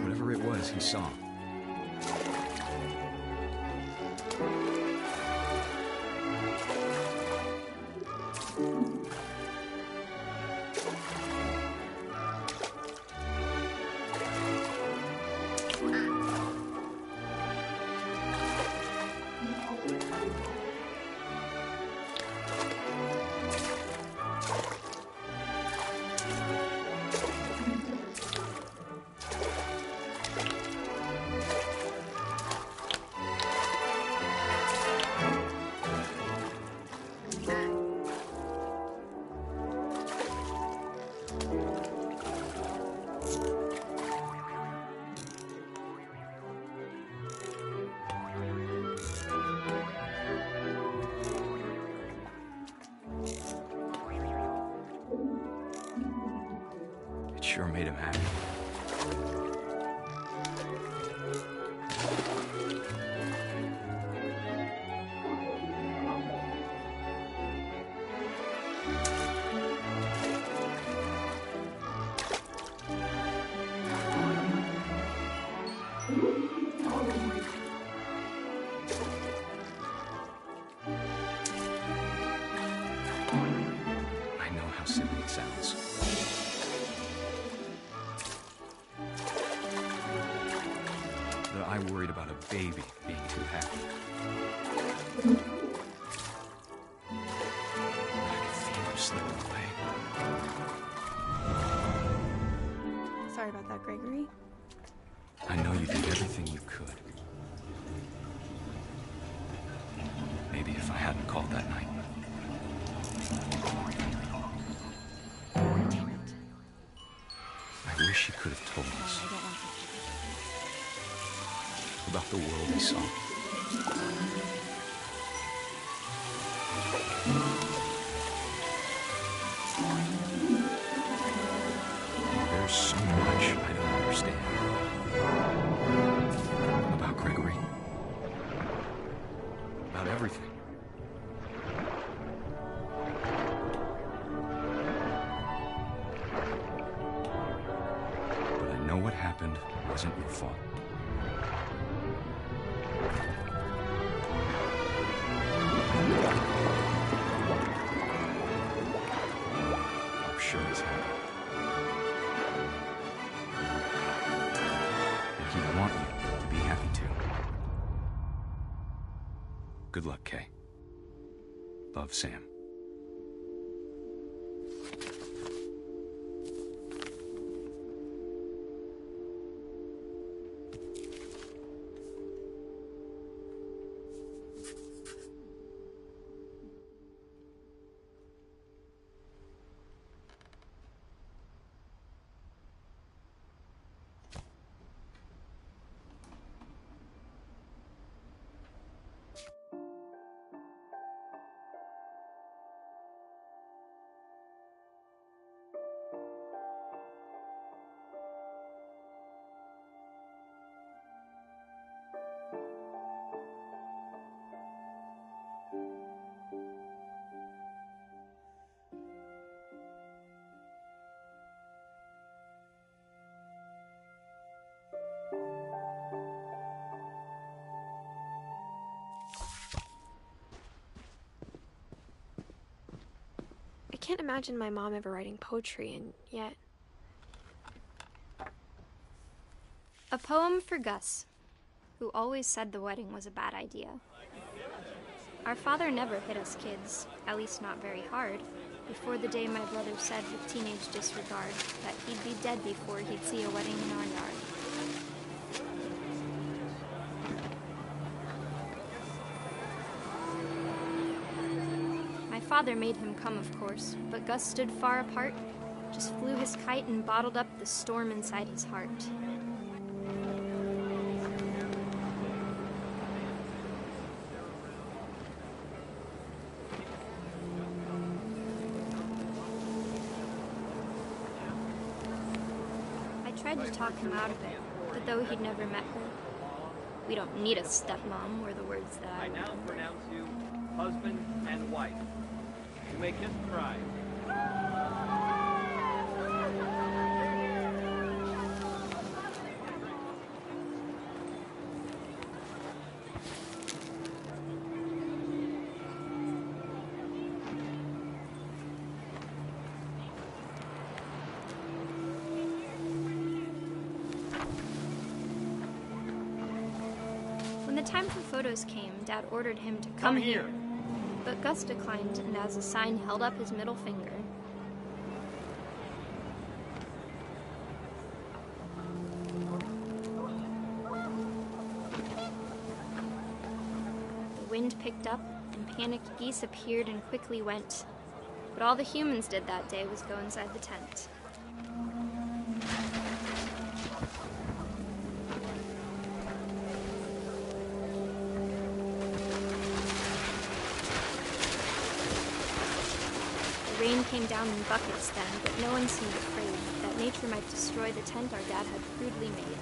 Whatever it was he saw. It sure made him happy. I know how silly it sounds. That I worried about a baby being too happy. I could feel him slipping away. Sorry about that, Gregory. I know you did everything you could. Maybe if I hadn't called that night. I wish he could have told us about the world he saw. There's so much I don't understand about Gregory, about everything. But I know what happened wasn't your fault. I'm sure he's happy. And he'd want you to be happy too. Good luck, Kay. Love, Sam. can't imagine my mom ever writing poetry, and yet... A poem for Gus, who always said the wedding was a bad idea. Our father never hit us kids, at least not very hard, before the day my brother said with teenage disregard that he'd be dead before he'd see a wedding in our yard. My father made him come, of course, but Gus stood far apart, just flew his kite and bottled up the storm inside his heart. I tried to talk him out of it, but though he'd never met her, "We don't need a stepmom," were the words that I now pronounce you husband and wife. You may kiss the bride. When the time for photos came, Dad ordered him to come here. But Gus declined, and as a sign held up his middle finger. The wind picked up, and panicked geese appeared and quickly went. But all the humans did that day was go inside the tent. The rain came down in buckets then, but no one seemed afraid that nature might destroy the tent our dad had crudely made.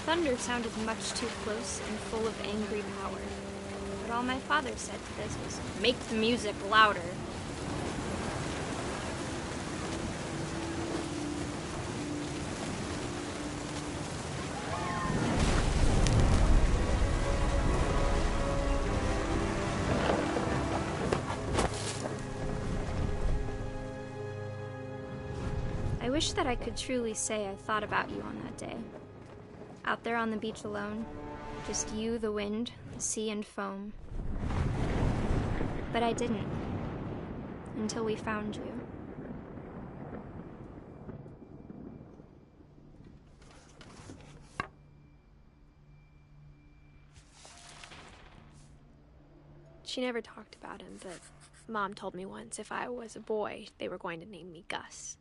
Thunder sounded much too close and full of angry power. But all my father said to this was, "Make the music louder." I wish that I could truly say I thought about you on that day. Out there on the beach alone, just you, the wind, the sea, and foam. But I didn't, until we found you. She never talked about him, but Mom told me once if I was a boy, they were going to name me Gus.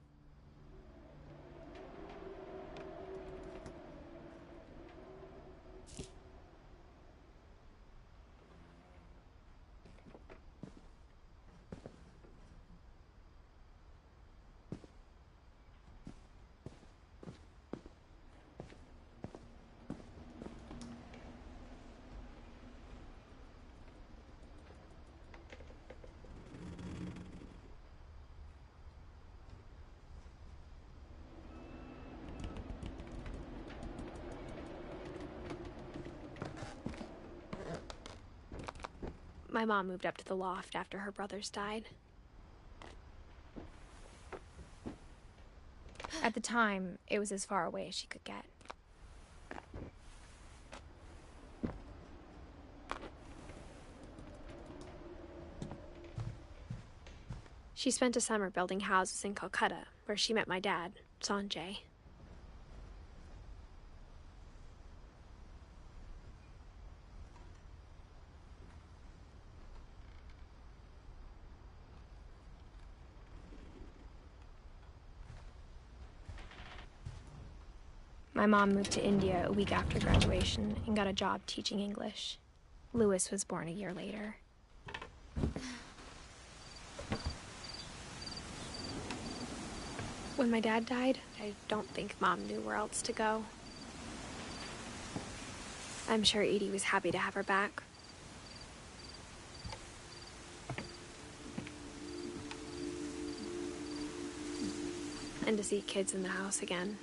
My mom moved up to the loft after her brothers died. At the time, it was as far away as she could get. She spent a summer building houses in Calcutta, where she met my dad, Sanjay. My mom moved to India a week after graduation and got a job teaching English. Louis was born a year later. When my dad died, I don't think Mom knew where else to go. I'm sure Edie was happy to have her back. And to see kids in the house again.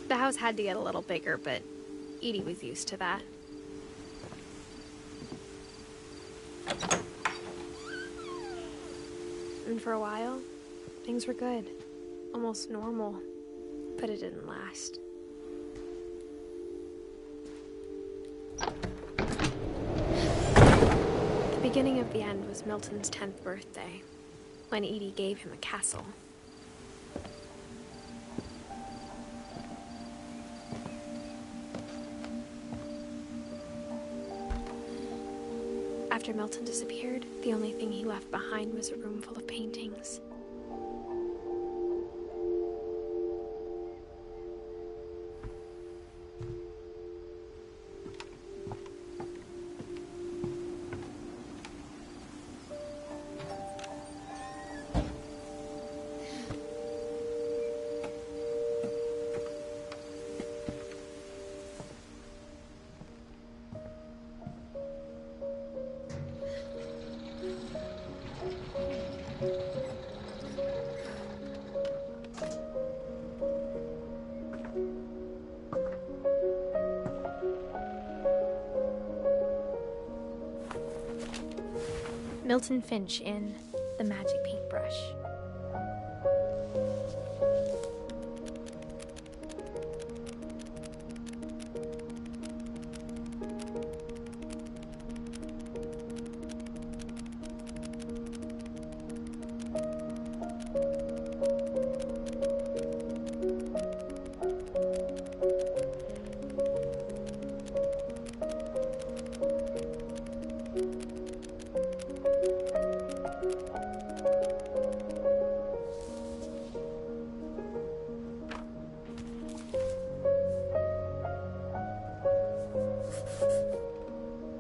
The house had to get a little bigger, but Edie was used to that. And for a while, things were good. Almost normal. But it didn't last. The beginning of the end was Milton's 10th birthday, when Edie gave him a castle. After Milton disappeared, the only thing he left behind was a room full of paintings. Milton Finch in The Magic Paintbrush.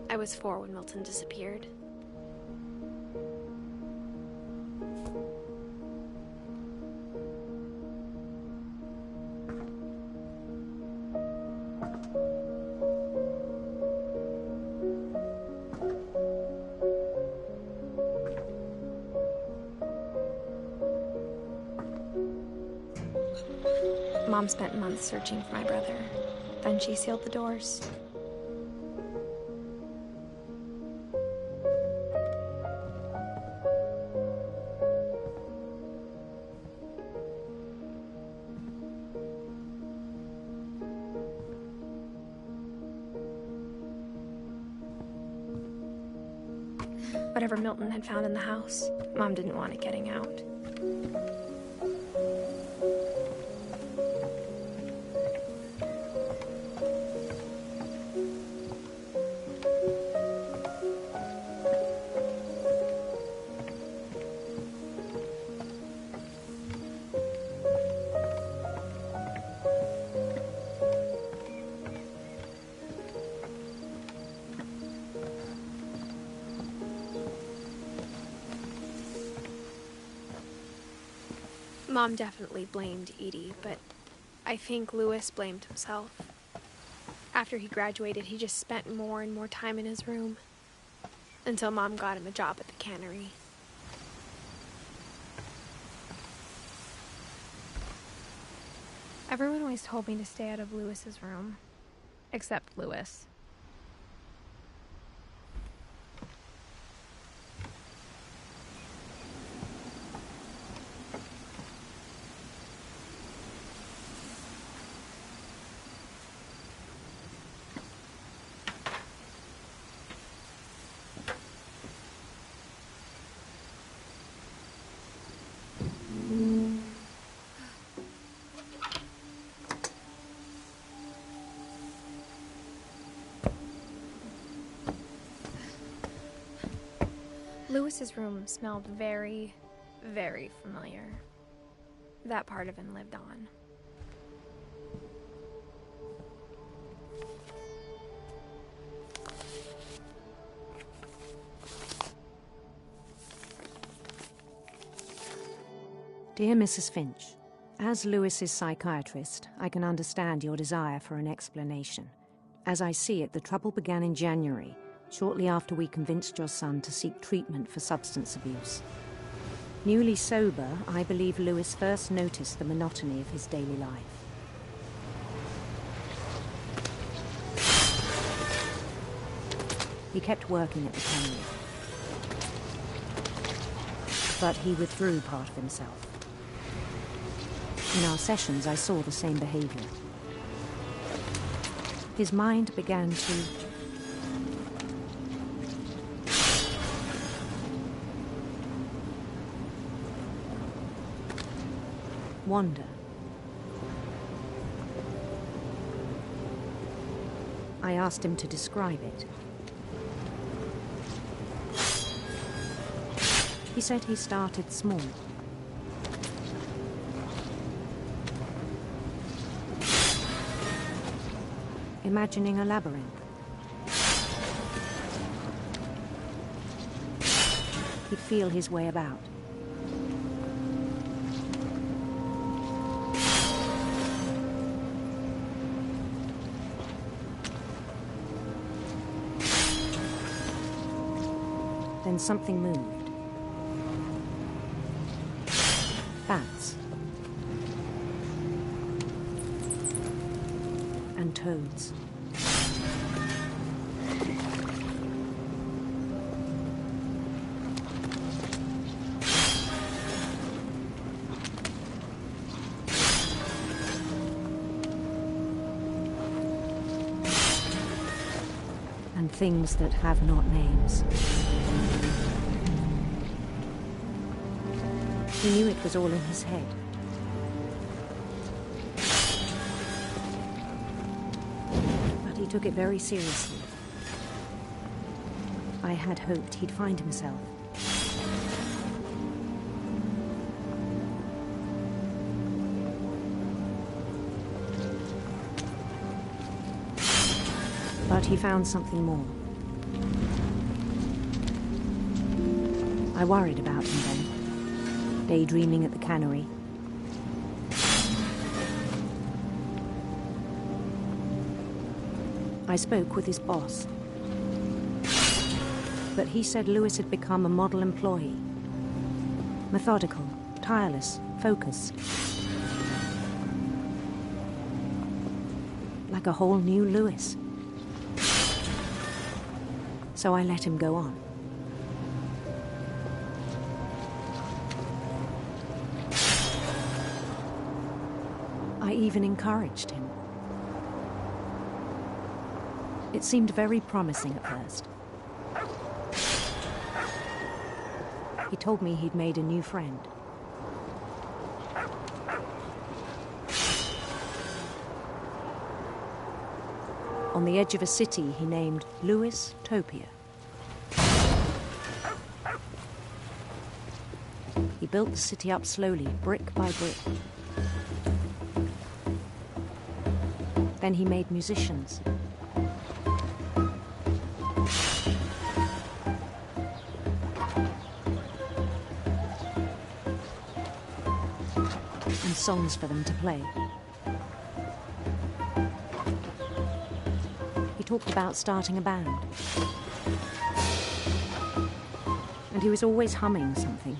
I was 4 when Milton disappeared. Mom spent months searching for my brother. Then she sealed the doors. Whatever Milton had found in the house, Mom didn't want it getting out. Mom definitely blamed Edie, but I think Louis blamed himself. After he graduated, he just spent more and more time in his room, until Mom got him a job at the cannery. Everyone always told me to stay out of Louis's room, except Louis. Lewis's room smelled very, very familiar. That part of him lived on. Dear Mrs. Finch, as Lewis's psychiatrist, I can understand your desire for an explanation. As I see it, the trouble began in January, shortly after we convinced your son to seek treatment for substance abuse. Newly sober, I believe Lewis first noticed the monotony of his daily life. He kept working at the cannery, but he withdrew part of himself. In our sessions, I saw the same behavior. His mind began to wander. I asked him to describe it. He said he started small. Imagining a labyrinth. He'd feel his way about. Then something moved. Bats. And toads. And things that have not names. He knew it was all in his head. But he took it very seriously. I had hoped he'd find himself. But he found something more. I worried about him then, daydreaming at the cannery. I spoke with his boss, but he said Lewis had become a model employee. Methodical, tireless, focused. Like a whole new Lewis. So I let him go on. I even encouraged him. It seemed very promising at first. He told me he'd made a new friend. On the edge of a city he named Lewis Topia. He built the city up slowly, brick by brick. Then he made musicians. And songs for them to play. He talked about starting a band. And he was always humming something.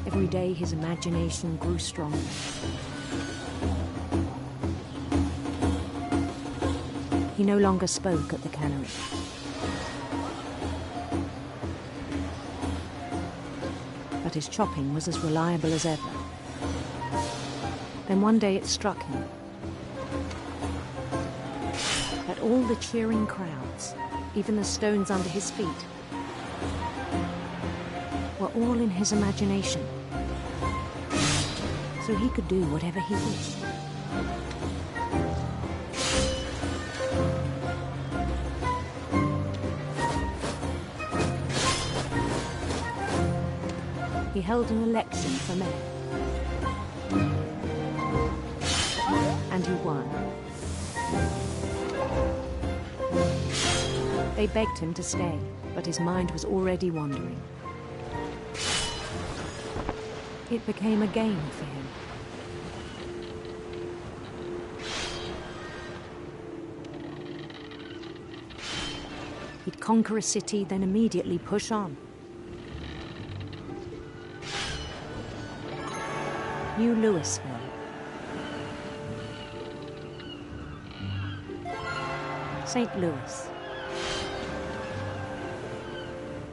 Every day his imagination grew stronger. He no longer spoke at the cannery. But his chopping was as reliable as ever. Then one day it struck him that all the cheering crowds, even the stones under his feet, were all in his imagination. So he could do whatever he wished. he held an election for mayor. And he won. They begged him to stay, but his mind was already wandering. It became a game for him. He'd conquer a city, then immediately push on. New Louisville. St. Louis.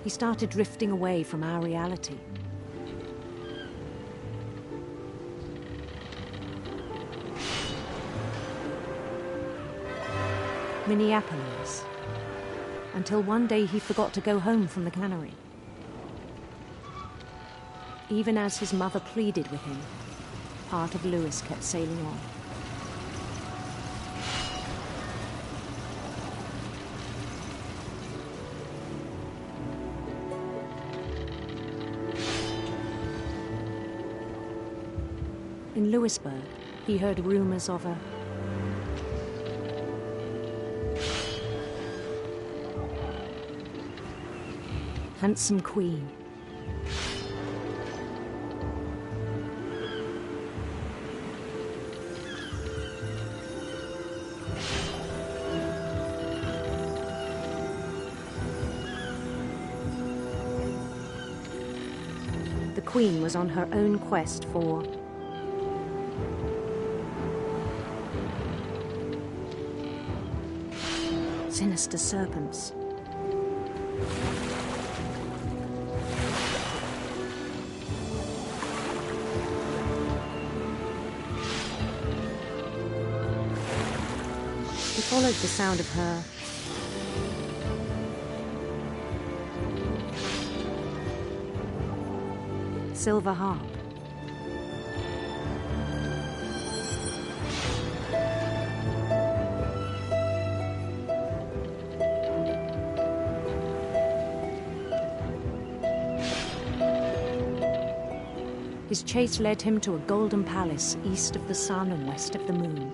He started drifting away from our reality. Minneapolis. Until one day he forgot to go home from the cannery. Even as his mother pleaded with him, part of Louis kept sailing on. In Louisburg, he heard rumors of a handsome queen. The queen was on her own quest for sinister serpents. He followed the sound of her silver harp. His chase led him to a golden palace east of the sun and west of the moon.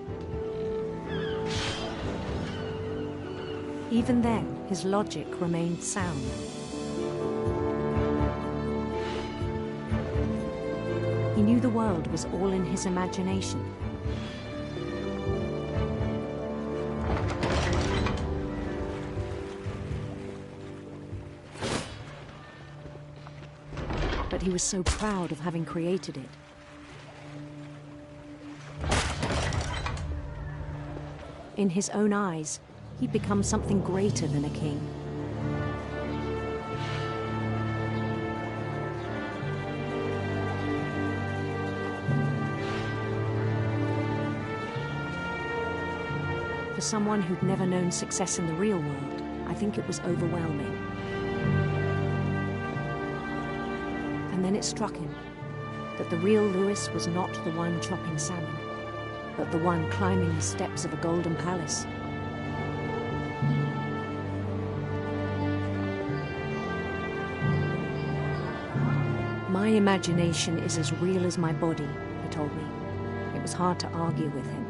Even then, his logic remained sound. He knew the world was all in his imagination. But he was so proud of having created it. In his own eyes, he'd become something greater than a king. For someone who'd never known success in the real world, I think it was overwhelming. And then it struck him that the real Louis was not the one chopping salmon, but the one climbing the steps of a golden palace. My imagination is as real as my body, he told me. It was hard to argue with him.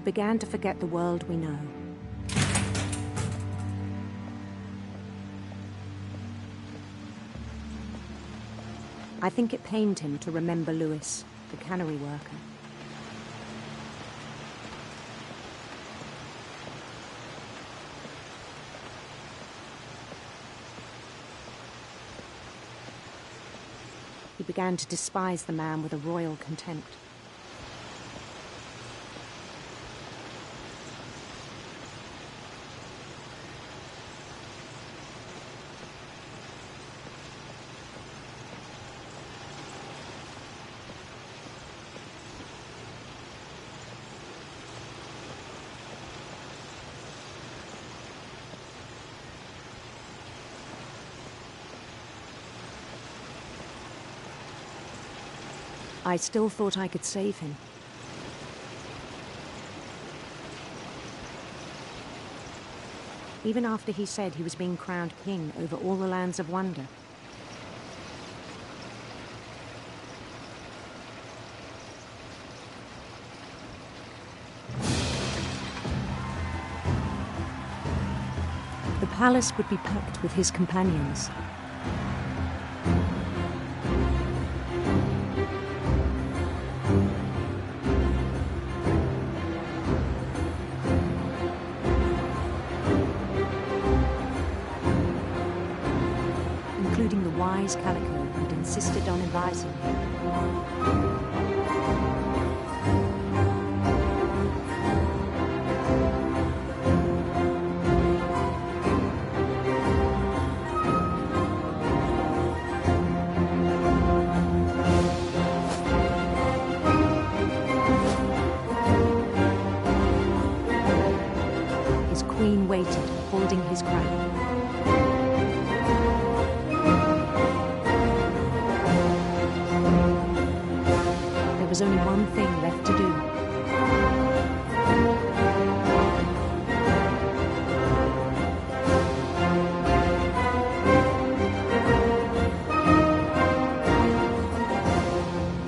Began to forget the world we know. I think it pained him to remember Louis, the cannery worker. He began to despise the man with a royal contempt. I still thought I could save him. Even after he said he was being crowned king over all the lands of wonder. The palace would be packed with his companions. Including the wise Calico who'd insisted on advising him. His queen waited, holding his crown. There was only one thing left to do.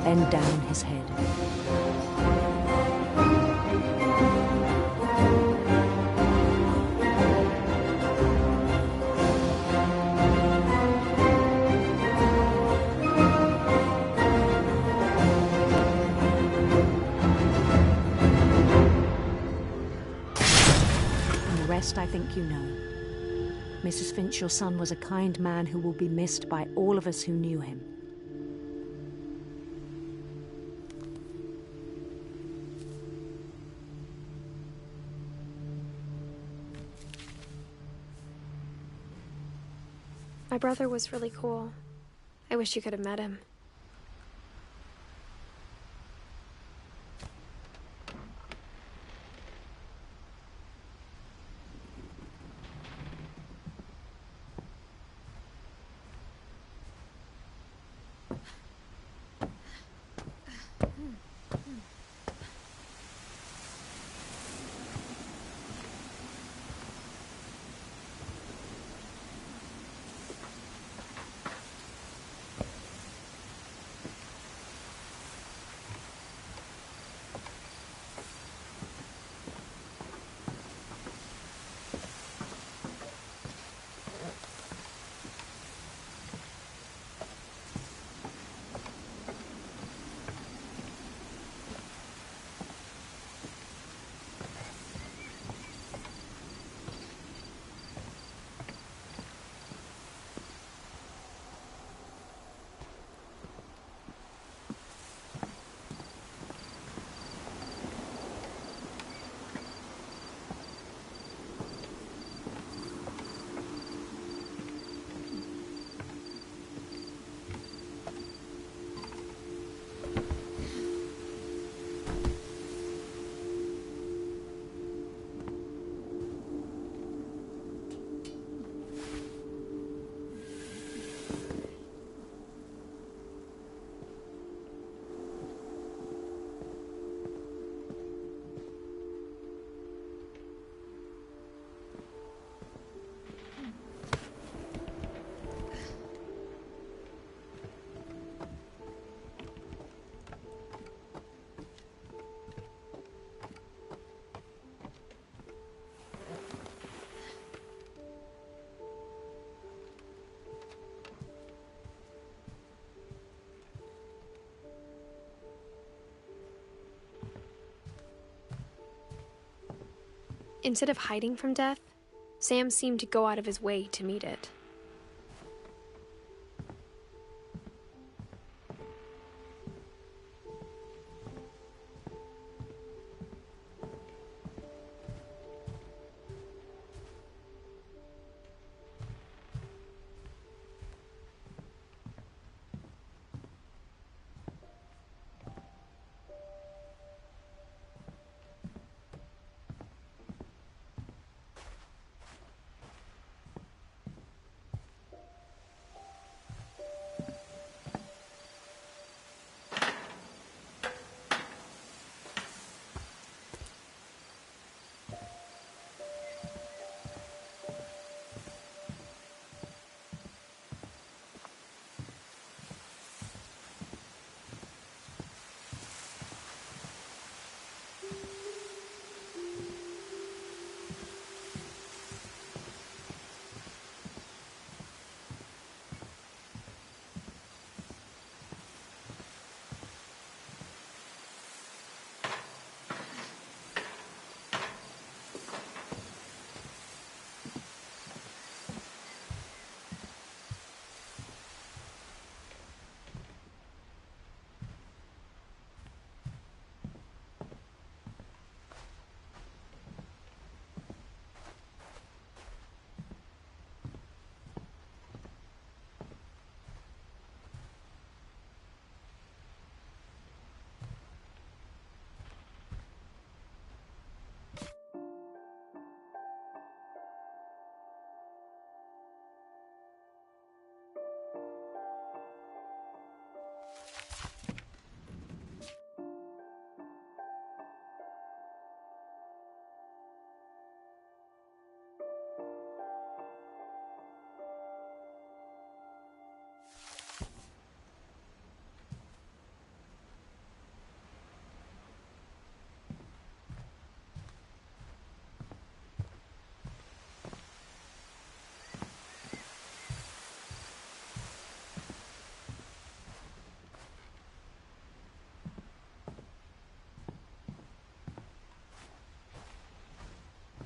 Bend down his head. I think you know. Mrs. Finch, your son was a kind man who will be missed by all of us who knew him. My brother was really cool. I wish you could have met him. Instead of hiding from death, Sam seemed to go out of his way to meet it.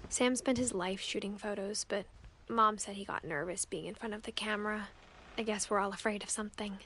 Sam spent his life shooting photos, but Mom said he got nervous being in front of the camera. I guess we're all afraid of something.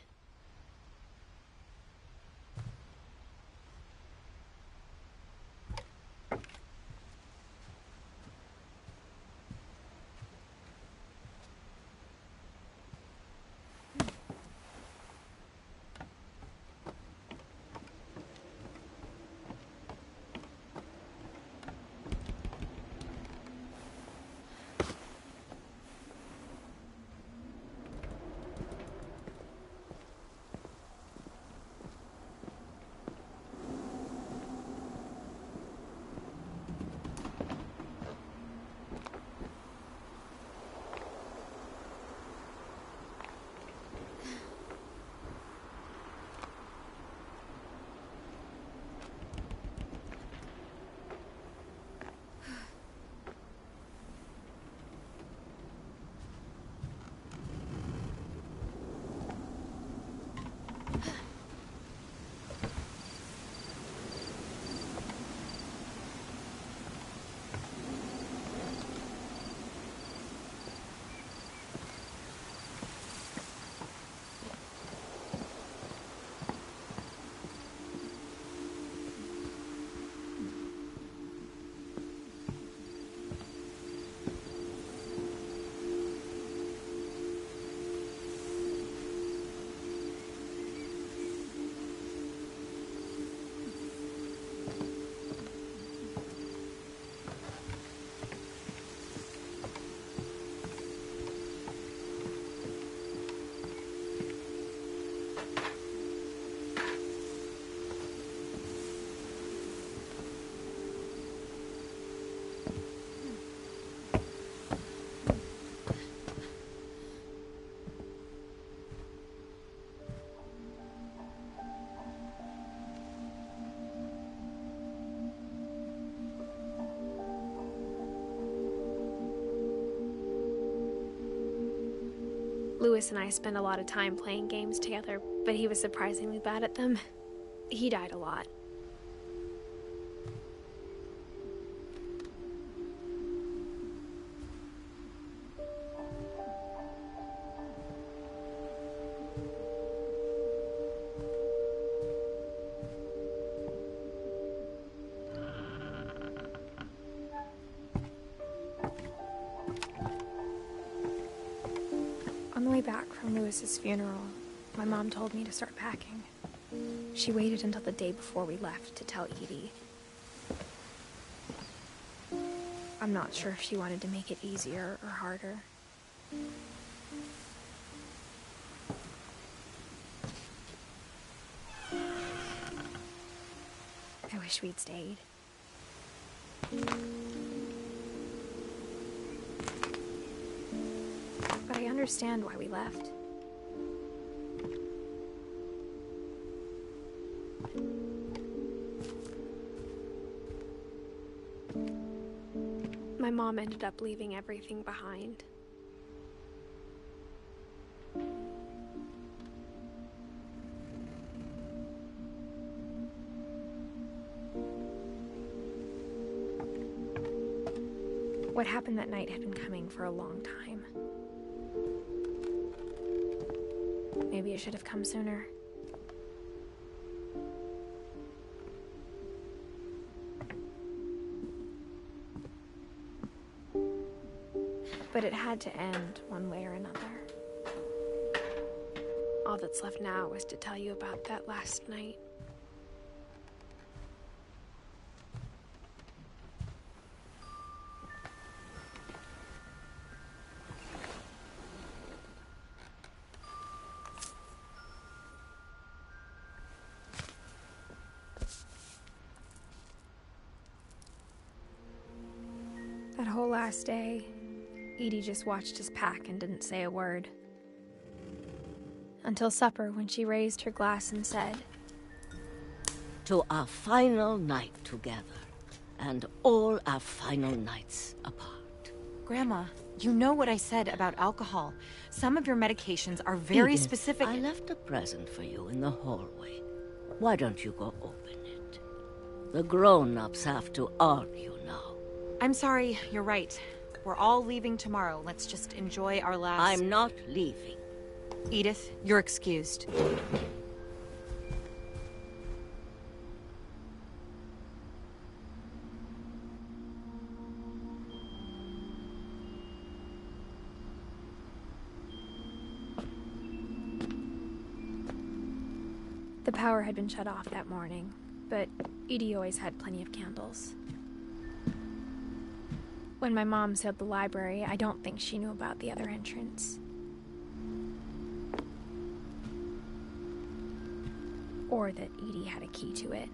Lewis and I spent a lot of time playing games together, but he was surprisingly bad at them. He died a lot. On the way back from Lewis's funeral, my mom told me to start packing. She waited until the day before we left to tell Edie. I'm not sure if she wanted to make it easier or harder. I wish we'd stayed. But I understand why we left. My mom ended up leaving everything behind. What happened that night had been coming for a long time. Maybe it should have come sooner. But it had to end one way or another. All that's left now is to tell you about that last night. That whole last day, Edie just watched us pack and didn't say a word. Until supper, when she raised her glass and said, "To our final night together, and all our final nights apart." Grandma, you know what I said about alcohol. Some of your medications are very Edith, specific. I left a present for you in the hallway. Why don't you go open it? The grown-ups have to argue now. I'm sorry, you're right. We're all leaving tomorrow. Let's just enjoy our last... I'm not leaving. Edith, you're excused. The power had been shut off that morning, but Edie always had plenty of candles. When my mom sealed the library, I don't think she knew about the other entrance. Or that Edie had a key to it.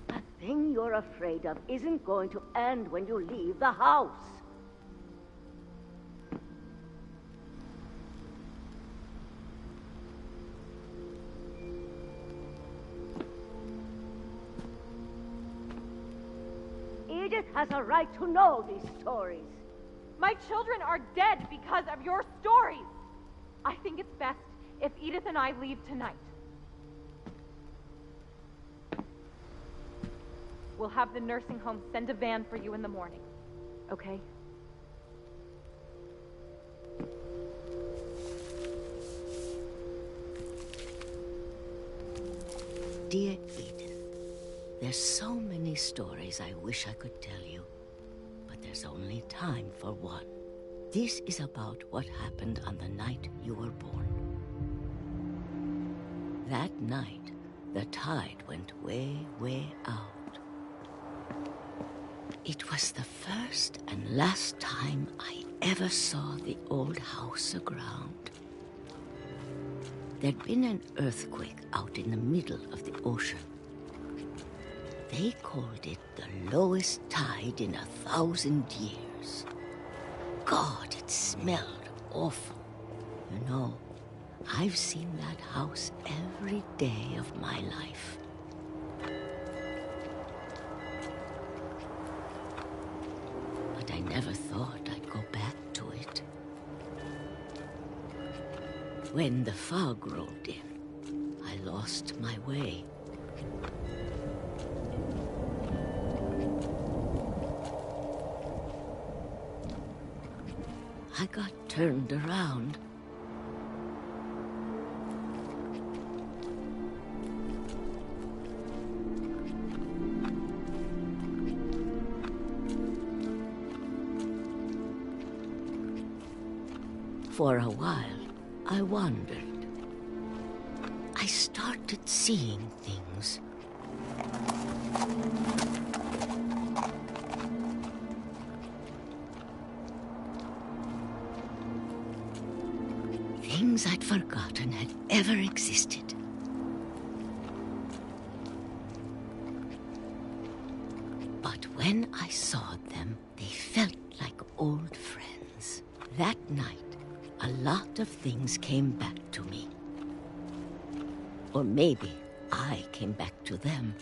The thing you're afraid of isn't going to end when you leave the house. Edith has a right to know these stories. My children are dead because of your stories. I think it's best if Edith and I leave tonight. We'll have the nursing home send a van for you in the morning, okay? Dear Edith, there's so many stories I wish I could tell you, but there's only time for one. This is about what happened on the night you were born. That night, the tide went way, way out. It was the first and last time I ever saw the old house aground. There'd been an earthquake out in the middle of the ocean. They called it the lowest tide in 1,000 years. God, it smelled awful. You know, I've seen that house every day of my life. But I never thought I'd go back to it. When the fog rolled in, I lost my way. I got turned around. For a while, I wondered. I started seeing things. Things I'd forgotten had ever existed. But when I saw them, they felt like old friends. That night, a lot of things came back to me. Or maybe I came back to them.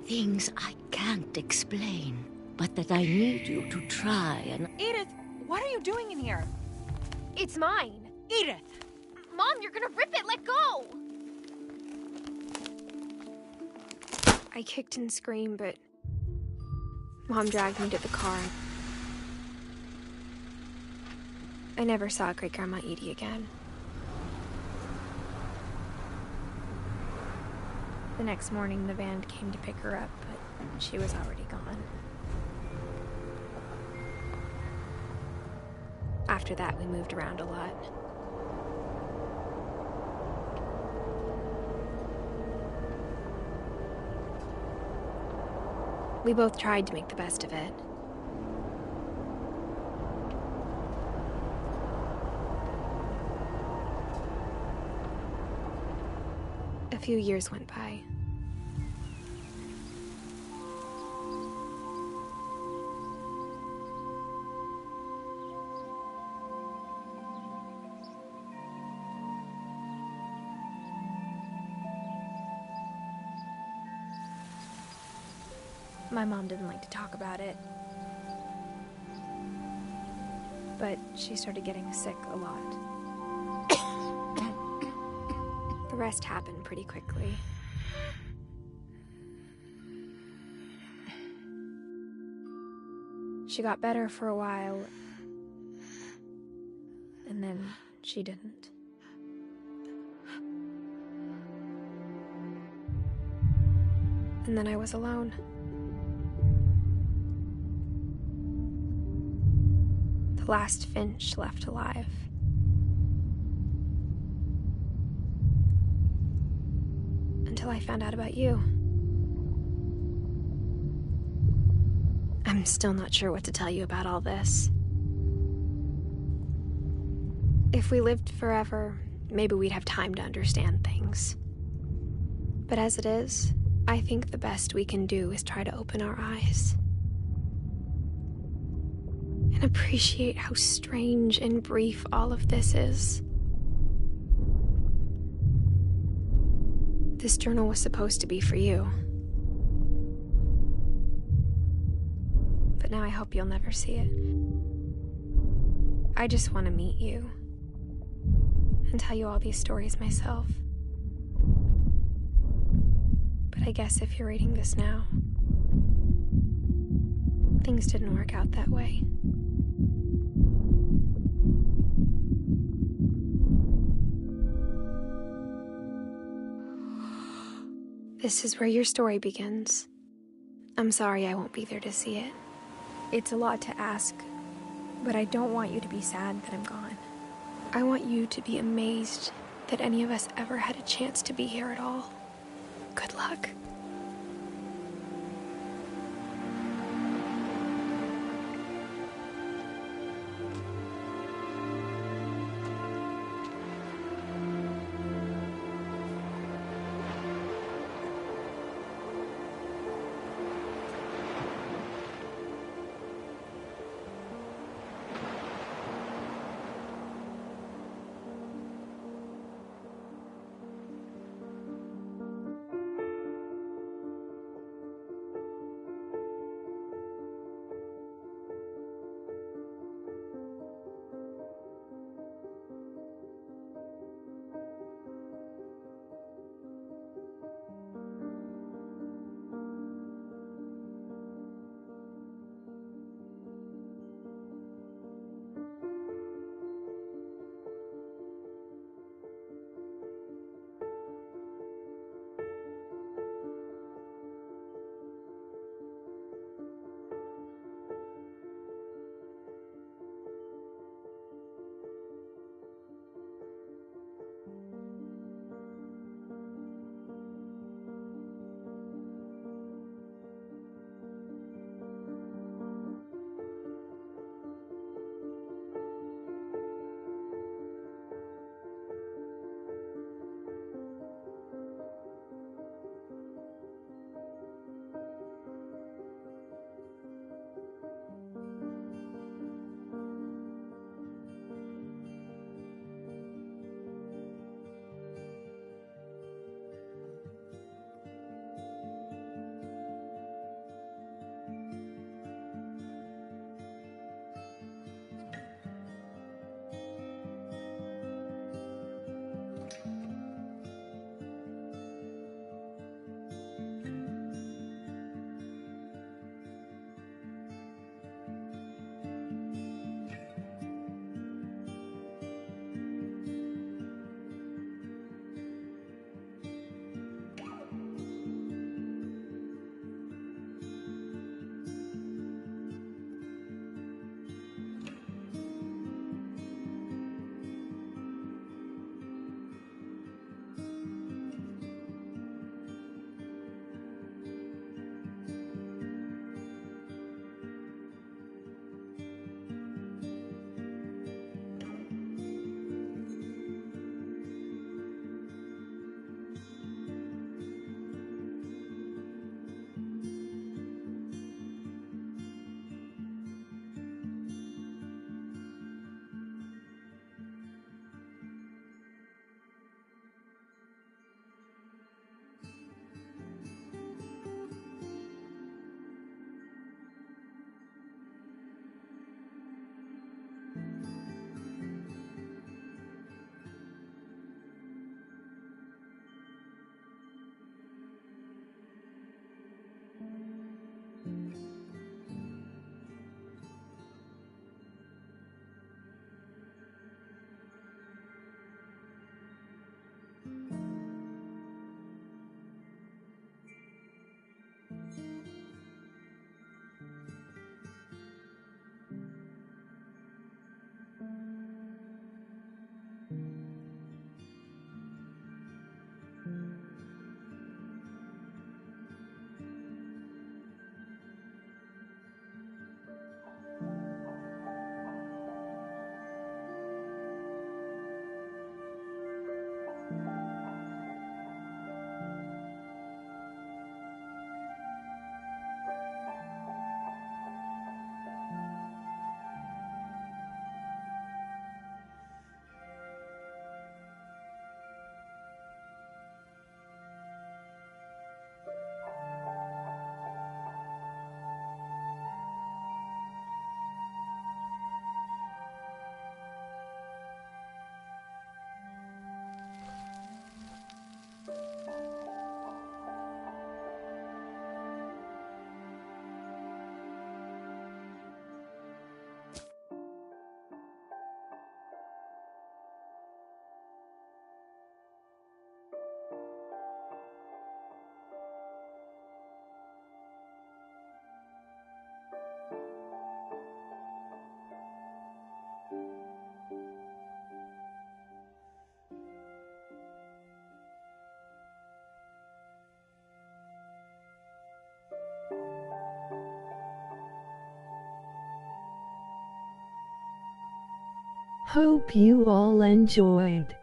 Things I can't explain, but that I need you to try and... Edith, what are you doing in here? It's mine. Edith! Mom, you're gonna rip it! Let go! I kicked and screamed, but Mom dragged me to the car. I never saw Great-Grandma Edie again. The next morning, the van came to pick her up, but she was already gone. After that, we moved around a lot. We both tried to make the best of it. A few years went by. My mom didn't like to talk about it. But she started getting sick a lot. The rest happened pretty quickly. She got better for a while, and then she didn't. And then I was alone. The last Finch left alive. Until I found out about you. I'm still not sure what to tell you about all this. If we lived forever, maybe we'd have time to understand things. But as it is, I think the best we can do is try to open our eyes. And appreciate how strange and brief all of this is. This journal was supposed to be for you. But now I hope you'll never see it. I just want to meet you and tell you all these stories myself. But I guess if you're reading this now, things didn't work out that way. This is where your story begins. I'm sorry I won't be there to see it. It's a lot to ask, but I don't want you to be sad that I'm gone. I want you to be amazed that any of us ever had a chance to be here at all. Good luck. Hope you all enjoyed.